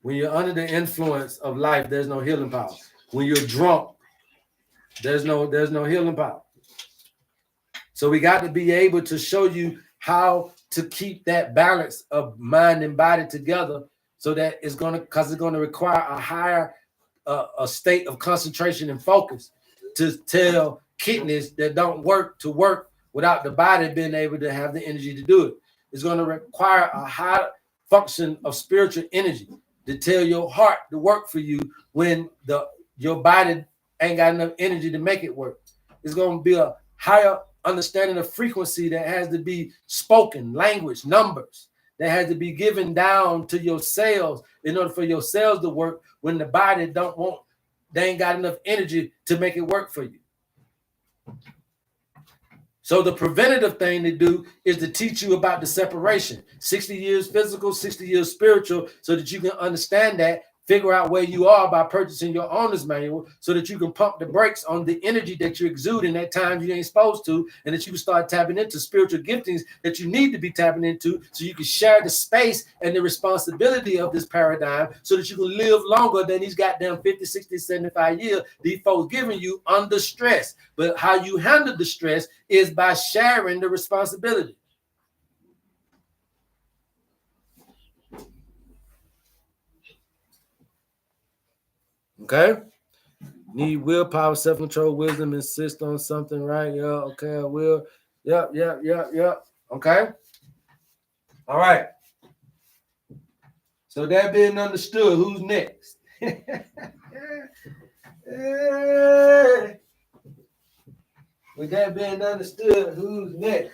Speaker 1: When you're under the influence of life, there's no healing power. When you're drunk, there's no healing power. So we got to be able to show you how to keep that balance of mind and body together, so that it's going to require a higher a state of concentration and focus to tell kidneys that don't work to work without the body being able to have the energy to do it. It's going to require a high function of spiritual energy to tell your heart to work for you when your body ain't got enough energy to make it work. It's going to be a higher understanding of frequency that has to be spoken, language, numbers, that has to be given down to your cells in order for your cells to work when the body they ain't got enough energy to make it work for you. So the preventative thing to do is to teach you about the separation, 60 years physical, 60 years spiritual, so that you can understand that, figure out where you are by purchasing your owner's manual, so that you can pump the brakes on the energy that you're exuding at times you ain't supposed to, and that you can start tapping into spiritual giftings that you need to be tapping into, so you can share the space and the responsibility of this paradigm, so that you can live longer than these goddamn 50, 60, 75 years these folks giving you under stress. But how you handle the stress is by sharing the responsibility. Okay? Need willpower, self-control, wisdom, insist on something, right? Yeah, okay, I will. Yep. Okay? All right. So that being understood, who's next? With that being understood, who's next?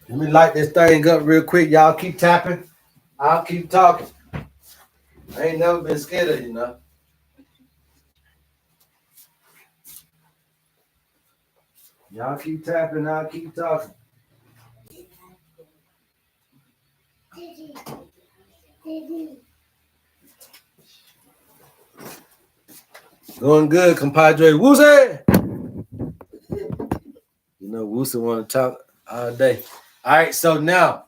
Speaker 1: Let me light this thing up real quick. Y'all keep tapping. I'll keep talking. I ain't never been scared of you, know. Y'all keep tapping. I'll keep talking. Going good, compadre. Woozy! You know, Woozy want to talk all day. All right, so now,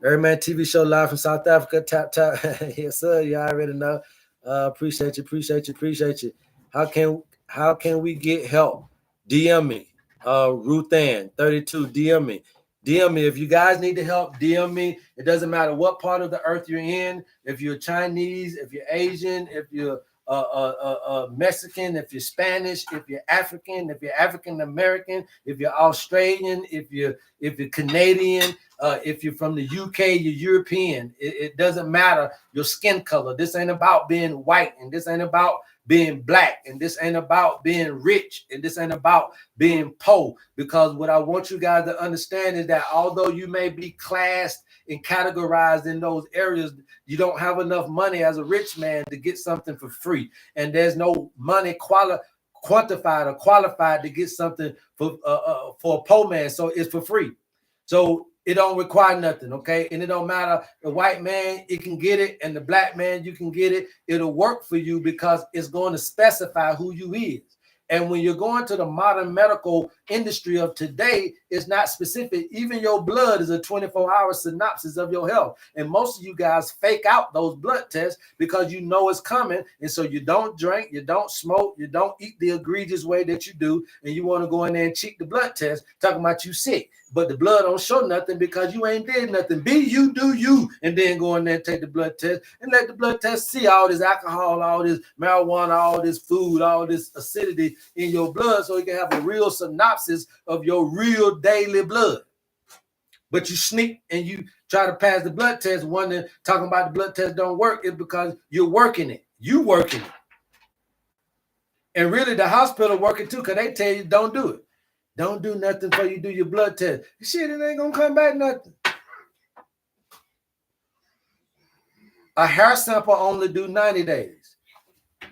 Speaker 1: HerbMan TV show live from South Africa. Tap. Yes, sir. You already know. Appreciate you. How can we get help? DM me. Ruth Ann 32. DM me. DM me. If you guys need to help, DM me. It doesn't matter what part of the earth you're in. If you're Chinese, if you're Asian, if you're Mexican, if you're Spanish, if you're African, if you're African American, if you're Australian, if you're Canadian, if you're from the UK, you're European. It doesn't matter your skin color. This ain't about being white, and this ain't about being black, and this ain't about being rich, and this ain't about being poor. Because what I want you guys to understand is that although you may be classed and categorized in those areas, you don't have enough money as a rich man to get something for free, and there's no money quantified or qualified to get something for a poor man. So it's for free. So it don't require nothing, okay? And it don't matter. The white man, it can get it, and the black man, you can get it. It'll work for you because it's going to specify who you is. And when you're going to the modern medical industry of today, it's not specific. Even your blood is a 24-hour synopsis of your health. And most of you guys fake out those blood tests because you know it's coming. And so you don't drink, you don't smoke, you don't eat the egregious way that you do. And you want to go in there and cheat the blood test, talking about you sick. But the blood don't show nothing because you ain't did nothing. Be you, do you, and then go in there and take the blood test and let the blood test see all this alcohol, all this marijuana, all this food, all this acidity in your blood, so you can have a real synopsis of your real daily blood. But you sneak and you try to pass the blood test, wondering, talking about the blood test don't work. It's because you're working it. You working it. And really the hospital working too, because they tell you don't do it. Don't do nothing before you do your blood test. Shit, it ain't gonna come back nothing. A hair sample only do 90 days.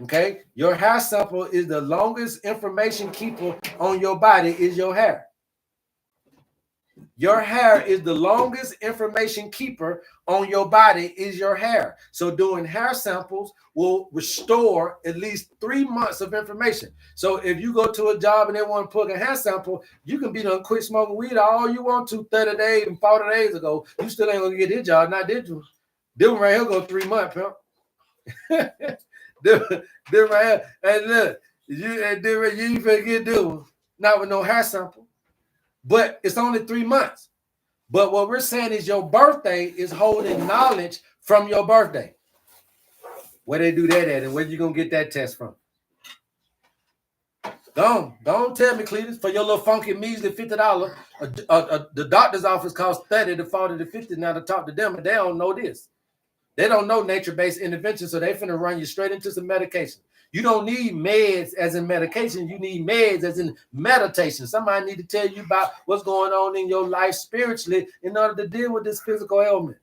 Speaker 1: Okay? Your hair sample is the longest information keeper on your body is your hair. Your hair is the longest information keeper on your body is your hair. So doing hair samples will restore at least 3 months of information. So if you go to a job and they want to put a hair sample, you can be done quit smoking weed all you want to 30 days and 40 days ago. You still ain't gonna get this job, not did you? Them right here go 3 months, pimp. them right here. And look, you ain't finna get them. Not with no hair sample. But it's only 3 months. But what we're saying is your birthday is holding knowledge from your birthday. Where they do that at, and where you gonna get that test from? Don't tell me, Cletus, for your little funky measly $50. The doctor's office costs 30 to 40 to 50 now to talk to them, and they don't know this. They don't know nature-based intervention, so they're finna run you straight into some medication. You don't need meds as in medication. You need meds as in meditation. Somebody need to tell you about what's going on in your life spiritually in order to deal with this physical ailment.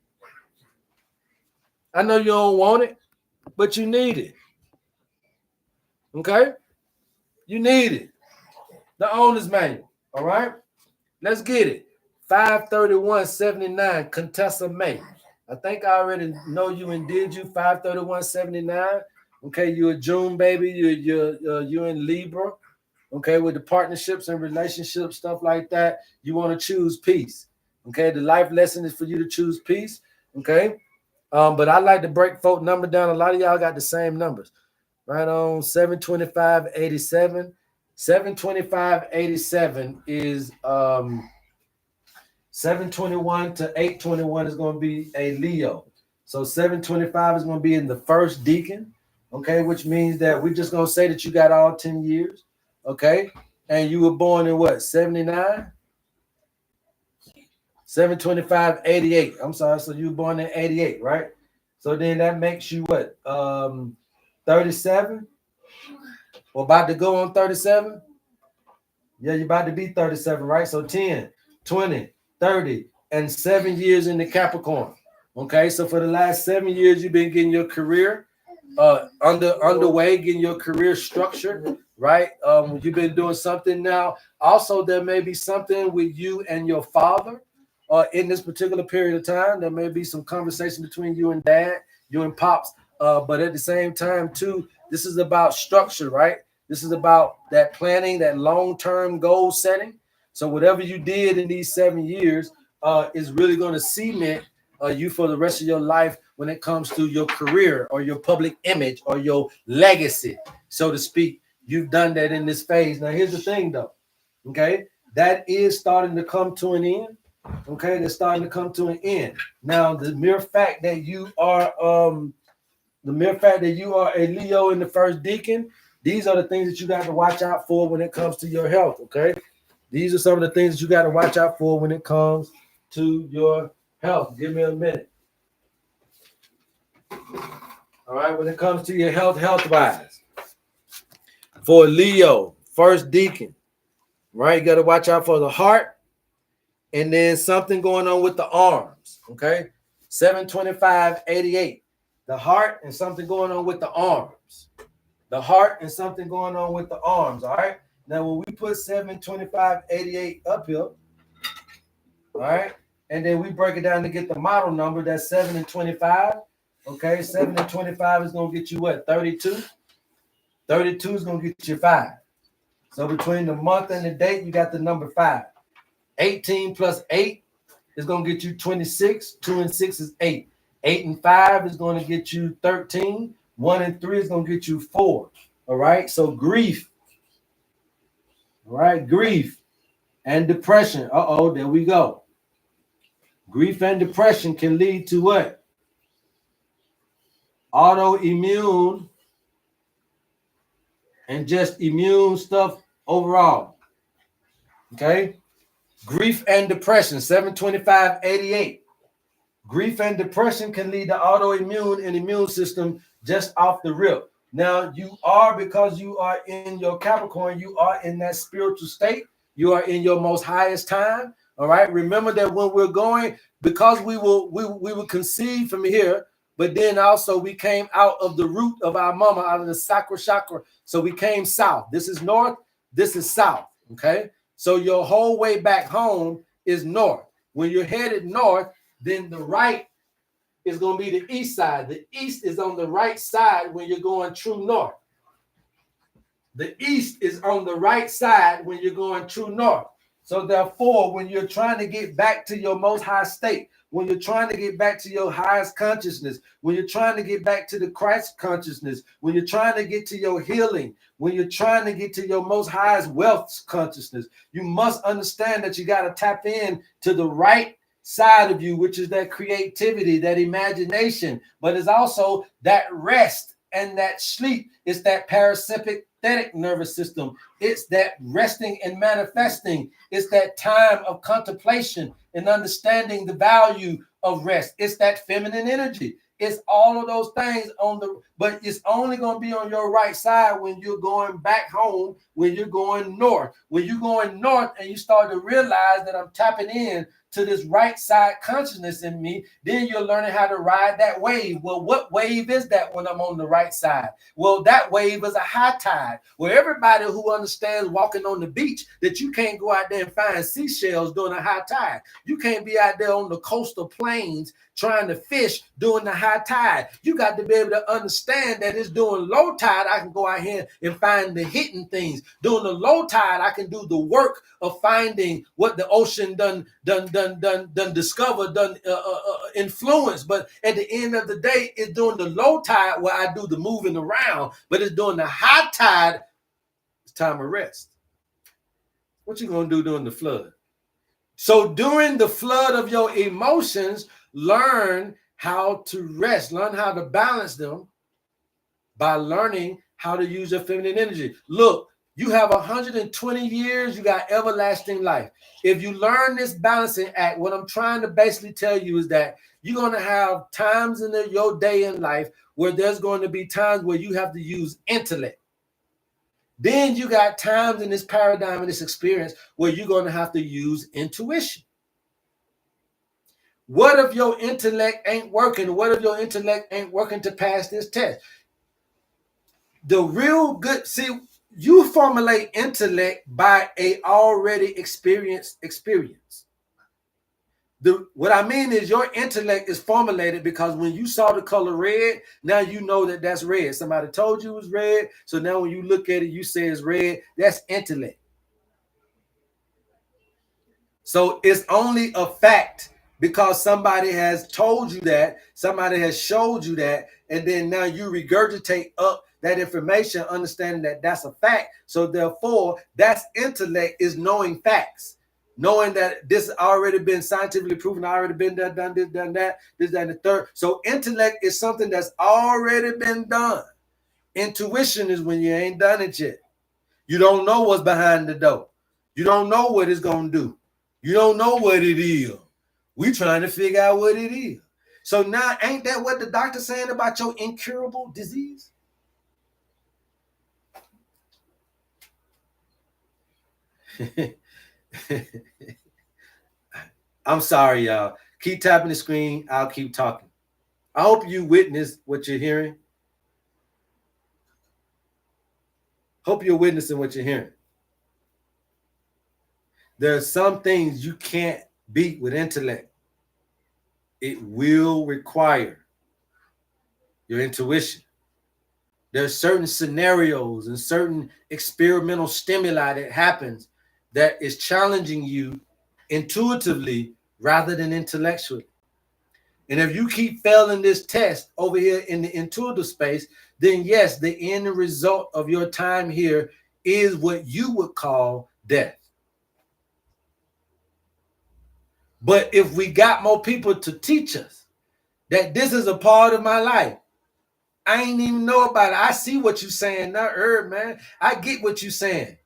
Speaker 1: I know you don't want it, but you need it. Okay? You need it. The owner's manual. All right? Let's get it. 531.79, Contessa May. I think I already know you and did you. 531.79. Okay, you're a June baby. You're in Libra. Okay, with the partnerships and relationships, stuff like that. You want to choose peace. Okay, the life lesson is for you to choose peace. Okay, but I like to break folk number down. A lot of y'all got the same numbers. Right on 725.87. 725.87 is 721 to 821 is going to be a Leo. So 725 is going to be in the first decan. Okay, which means that we're just going to say that you got all 10 years. Okay, and you were born in what, 79? 725.88. I'm sorry, so you were born in 88, right? So then that makes you what, 37? Or about to go on 37? Yeah, you're about to be 37, right? So 10, 20, 30, and 7 years in the Capricorn. Okay, so for the last 7 years, you've been getting your career underway, getting your career structured, right? You've been doing something now. Also, there may be something with you and your father in this particular period of time. There may be some conversation between you and dad, you and pops. But at the same time, too, this is about structure, right? This is about that planning, that long-term goal setting. So whatever you did in these 7 years is really going to cement you for the rest of your life when it comes to your career or your public image or your legacy, so to speak. You've done that in this phase. Now, here's the thing, though. Okay, that is starting to come to an end. Okay, they're starting to come to an end. Now, the mere fact that you are a Leo in the first deacon, these are the things that you got to watch out for when it comes to your health. Okay, these are some of the things that you got to watch out for when it comes to your health. Give me a minute. All right, when it comes to your health wise, for Leo, first deacon, right? You got to watch out for the heart, and then something going on with the arms. Okay, 72588. The heart and something going on with the arms. The heart and something going on with the arms. All right. Now, when we put 72588 up here, all right, and then we break it down to get the model number, that's 7 and 25. Okay, 7 and 25 is going to get you what? 32. 32 is going to get you 5. So between the month and the date, you got the number 5. 18 plus 8 is going to get you 26. 2 and 6 is 8. 8 and 5 is going to get you 13. 1 and 3 is going to get you 4. All right. So grief. All right. Grief and depression. There we go. Grief and depression can lead to what? Autoimmune and just immune stuff overall. Okay. Grief and depression, 72588. Grief and depression can lead to autoimmune and immune system just off the rip. Now, because you are in your Capricorn, you are in that spiritual state. You are in your most highest time. All right. Remember that when we're going, because we will conceive from here, but then also we came out of the root of our mama, out of the sacral chakra. So we came south. This is north. This is south. Okay. So your whole way back home is north. When you're headed north, then the right is going to be the east side. The east is on the right side when you're going true north. The east is on the right side when you're going true north. So therefore, when you're trying to get back to your most high state, when you're trying to get back to your highest consciousness, when you're trying to get back to the Christ consciousness, when you're trying to get to your healing, when you're trying to get to your most highest wealth consciousness, you must understand that you got to tap in to the right side of you, which is that creativity, that imagination, but it's also that rest and that sleep. It's that parasympathetic nervous system. It's that resting and manifesting. It's that time of contemplation and understanding the value of rest. It's that feminine energy. It's all of those things but it's only going to be on your right side when you're going back home, when you're going north. When you're going north and you start to realize that I'm tapping in to this right side consciousness in me, then you're learning how to ride that wave. Well, what wave is that when I'm on the right side? Well, that wave is a high tide, where everybody who understands walking on the beach, that you can't go out there and find seashells during a high tide. You can't be out there on the coastal plains trying to fish during the high tide. You got to be able to understand that it's during low tide I can go out here and find the hidden things. During the low tide, I can do the work of finding what the ocean done discover, influence. But at the end of the day, it's during the low tide where I do the moving around. But it's during the high tide, it's time of rest. What you gonna do during the flood? So during the flood of your emotions, learn how to rest, learn how to balance them by learning how to use your feminine energy. Look, you have 120 years, you got everlasting life. If you learn this balancing act, what I'm trying to basically tell you is that you're going to have times in your day in life where there's going to be times where you have to use intellect. Then you got times in this paradigm, in this experience, where you're going to have to use intuition. What if your intellect ain't working? What if your intellect ain't working to pass this test? The real good, see, you formulate intellect by a already experienced experience. What I mean is your intellect is formulated because when you saw the color red, now you know that that's red. Somebody told you it was red. So now when you look at it, you say it's red. That's intellect. So it's only a fact because somebody has told you that, somebody has showed you that, and then now you regurgitate up that information, understanding that that's a fact. So therefore, that's intellect, is knowing facts. knowing that this has already been scientifically proven, already been done this, done that, this, that, and the third. So intellect is something that's already been done. Intuition is when you ain't done it yet. You don't know what's behind the door. You don't know what it's going to do. You don't know what it is. We trying to figure out what it is. So now, ain't that what the doctor's saying about your incurable disease? I'm sorry, y'all. Keep tapping the screen. I'll keep talking. I hope you witness what you're hearing. Hope you're witnessing what you're hearing. There are some things you can't beat with intellect. It will require your intuition. There are certain scenarios and certain experimental stimuli that happens that is challenging you intuitively rather than intellectually. And if you keep failing this test over here in the intuitive space, then yes, the end result of your time here is what you would call death. But if we got more people to teach us that this is a part of my life, I ain't even know about it. I see what you're saying now, HerbMan. I get what you're saying.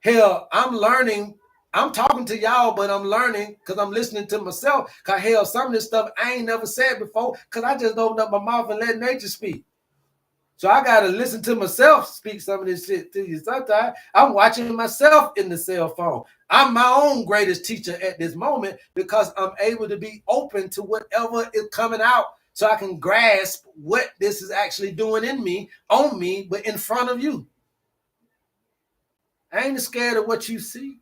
Speaker 1: Hell, I'm learning. I'm talking to y'all, but I'm learning because I'm listening to myself. Because hell, some of this stuff I ain't never said before because I just opened up my mouth and let nature speak. So I got to listen to myself speak some of this shit to you. Sometimes I'm watching myself in the cell phone. I'm my own greatest teacher at this moment because I'm able to be open to whatever is coming out so I can grasp what this is actually doing in me, on me, but in front of you. I ain't scared of what you see.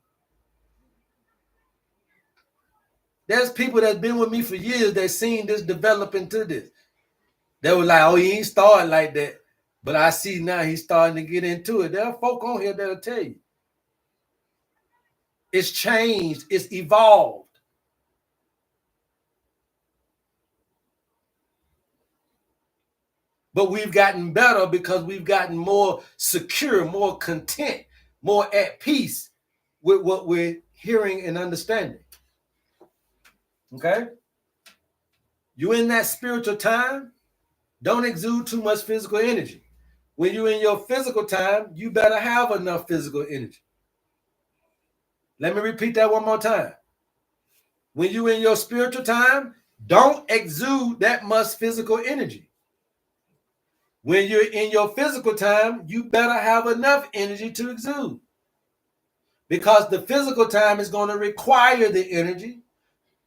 Speaker 1: There's people that's been with me for years that seen this develop into this. They were like, oh, he ain't started like that. But I see now he's starting to get into it. There are folk on here that'll tell you. It's changed. It's evolved. But we've gotten better because we've gotten more secure, more content, more at peace with what we're hearing and understanding. Okay? You in that spiritual time, don't exude too much physical energy. When you're in your physical time, you better have enough physical energy. Let me repeat that one more time. When you're in your spiritual time, don't exude that much physical energy. When you're in your physical time, you better have enough energy to exude. Because the physical time is going to require the energy.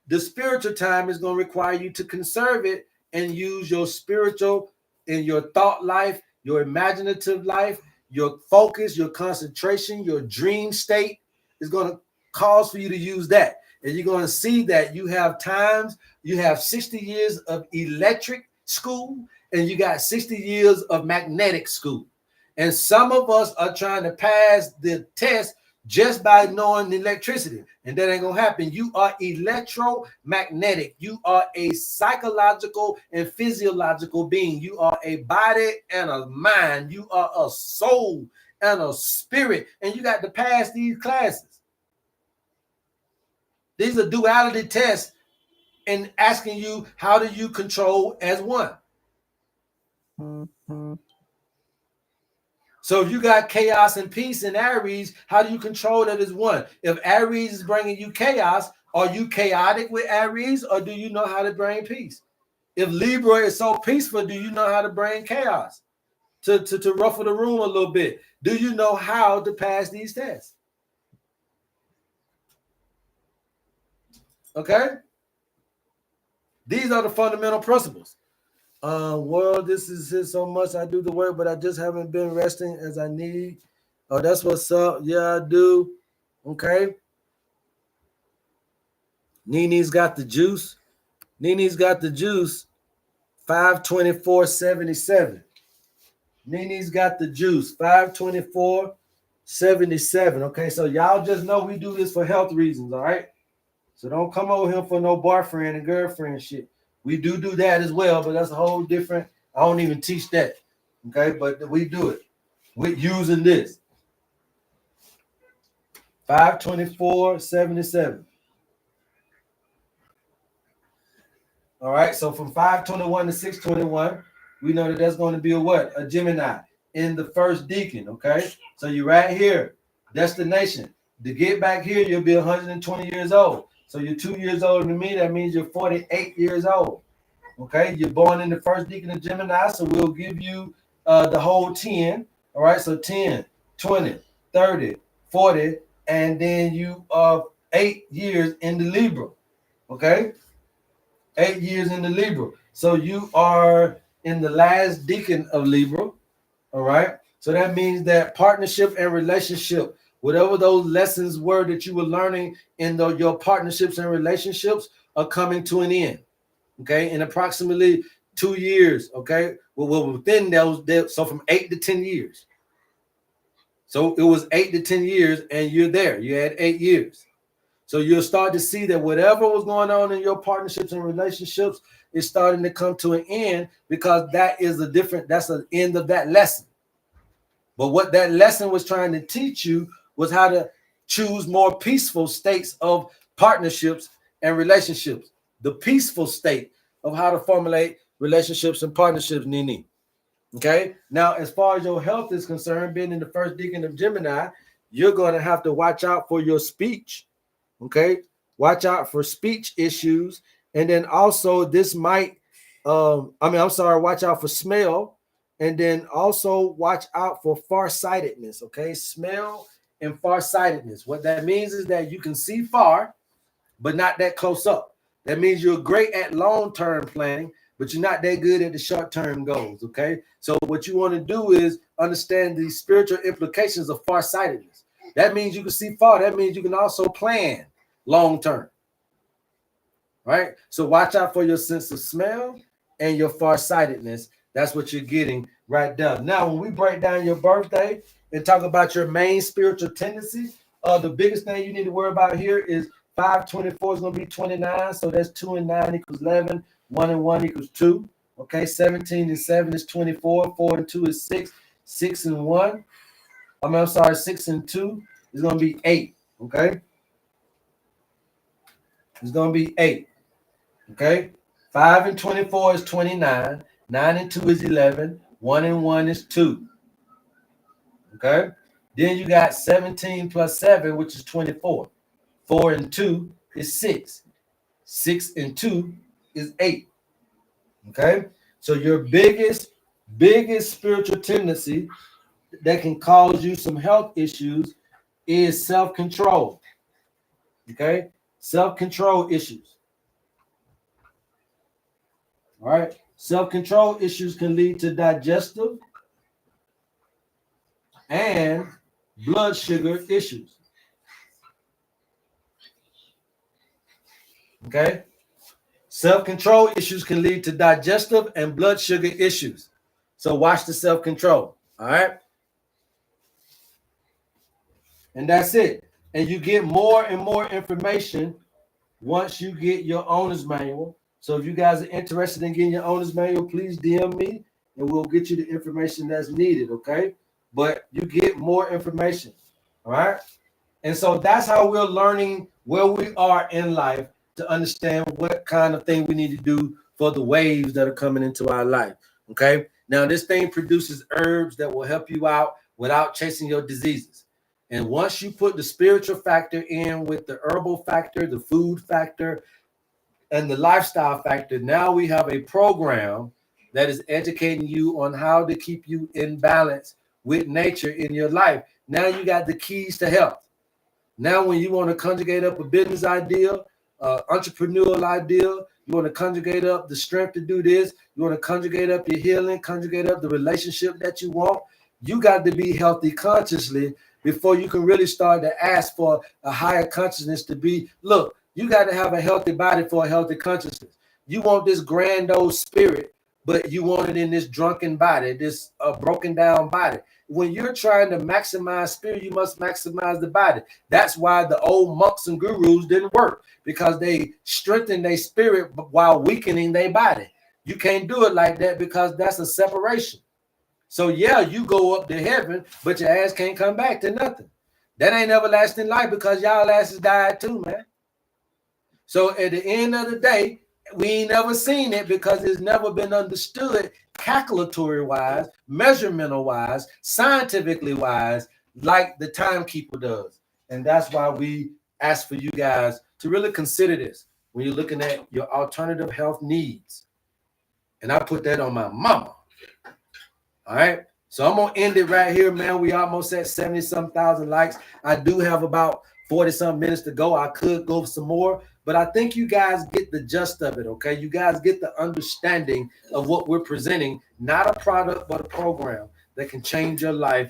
Speaker 1: The spiritual time is going to require you to conserve it and use your spiritual and your thought life, your imaginative life, your focus, your concentration, your dream state is going to cause for you to use that. And you're going to see that you have times, you have 60 years of electric school and you got 60 years of magnetic school. And some of us are trying to pass the test just by knowing electricity. And that ain't gonna happen. You are electromagnetic. You are a psychological and physiological being. You are a body and a mind. You are a soul and a spirit. And you got to pass these classes. These are duality tests and asking you, how do you control as one? So if you got chaos and peace in Aries, how do you control that as one? If Aries is bringing you chaos, are you chaotic with Aries or do you know how to bring peace? If Libra is so peaceful, do you know how to bring chaos? To ruffle the room a little bit. Do you know how to pass these tests? Okay? These are the fundamental principles. World, this is it so much. I do the work, but I just haven't been resting as I need. Oh, that's what's up. Yeah, I do. Okay. Nini's got the juice. Nini's got the juice. 524.77. Nini's got the juice. 524.77. Okay, so y'all just know we do this for health reasons, all right? So don't come over here for no boyfriend and girlfriend shit. We do that as well, but that's a whole different. I don't even teach that. Okay, but we do it. We're using this. 524.77. All right. So from 521 to 621, we know that that's going to be a what? A Gemini in the first deacon. Okay. So you're right here. Destination. To get back here, you'll be 120 years old. So you're 2 years older than me. That means you're 48 years old. Okay. You're born in the first deacon of Gemini. So we'll give you the whole 10. All right. So 10, 20, 30, 40, and then you 8 years in the Libra. Okay. 8 years in the Libra. So you are in the last deacon of Libra. All right. So that means that partnership and relationship, whatever those lessons were that you were learning in your partnerships and relationships, are coming to an end. Okay. In approximately 2 years. Okay. Well, within those, so from 8 to 10 years. So it was 8 to 10 years, and you're there. You had 8 years. So you'll start to see that whatever was going on in your partnerships and relationships is starting to come to an end, because that's the end of that lesson. But what that lesson was trying to teach you was how to choose more peaceful states of partnerships and relationships. The peaceful state of how to formulate relationships and partnerships, Nini. Okay. Now, as far as your health is concerned, being in the first deacon of Gemini, you're going to have to watch out for your speech. Okay, watch out for speech issues, and then also this might, watch out for smell, and then also watch out for farsightedness. Okay, smell and farsightedness. What that means is that you can see far, but not that close up. That means you're great at long-term planning, but you're not that good at the short-term goals. Okay, so what you want to do is understand the spiritual implications of farsightedness. That means you can see far. That means you can also plan long term. Right? So watch out for your sense of smell and your farsightedness. That's what you're getting right there. Now, when we break down your birthday and talk about your main spiritual tendency, the biggest thing you need to worry about here is 524 is going to be 29. So that's 2 and 9 equals 11. 1 and 1 equals 2. Okay, 17 and 7 is 24. 4 and 2 is 6. 6 and 1. 6 and 2 is going to be 8. Okay. It's going to be 8. Okay. 5 and 24 is 29. 9 and 2 is 11. 1 and 1 is 2. Okay. Then you got 17 plus 7, which is 24. 4 and 2 is 6. 6 and 2 is 8. Okay. So your biggest spiritual tendency that can cause you some health issues is self-control. Okay. Self-control issues. All right. Self-control issues can lead to digestive and blood sugar issues. Okay. Self-control issues can lead to digestive and blood sugar issues. So watch the self-control. All right. And that's it. And you get more and more information once you get your owner's manual. So if you guys are interested in getting your owner's manual, please DM me and we'll get you the information that's needed. Okay. But you get more information. All right. And so that's how we're learning where we are in life to understand what kind of thing we need to do for the waves that are coming into our life. Okay. Now, this thing produces herbs that will help you out without chasing your diseases. And once you put the spiritual factor in with the herbal factor, the food factor, and the lifestyle factor, now we have a program that is educating you on how to keep you in balance with nature in your life. Now you got the keys to health. Now, when you want to conjugate up a business idea, entrepreneurial idea, you want to conjugate up the strength to do this, you want to conjugate up your healing, conjugate up the relationship that you want, you got to be healthy consciously before you can really start to ask for a higher consciousness to be. Look, you got to have a healthy body for a healthy consciousness. You want this grand old spirit, but you want it in this drunken body, this broken down body. When you're trying to maximize spirit, you must maximize the body. That's why the old monks and gurus didn't work, because they strengthened their spirit while weakening their body. You can't do it like that, because that's a separation. So yeah, you go up to heaven, but your ass can't come back to nothing. That ain't everlasting life, because y'all asses died too, man. So at the end of the day, We ain't never seen it because it's never been understood calculatory wise, measuremental wise, scientifically wise, like the timekeeper does. And that's why we ask for you guys to really consider this when you're looking at your alternative health needs. And I put that on my mama. All right. So I'm gonna end it right here, man. We almost at 70-some thousand likes. I do have about 40-some minutes to go. I could go for some more, but I think you guys get the gist of it. Okay, you guys get the understanding of what we're presenting, not a product, but a program that can change your life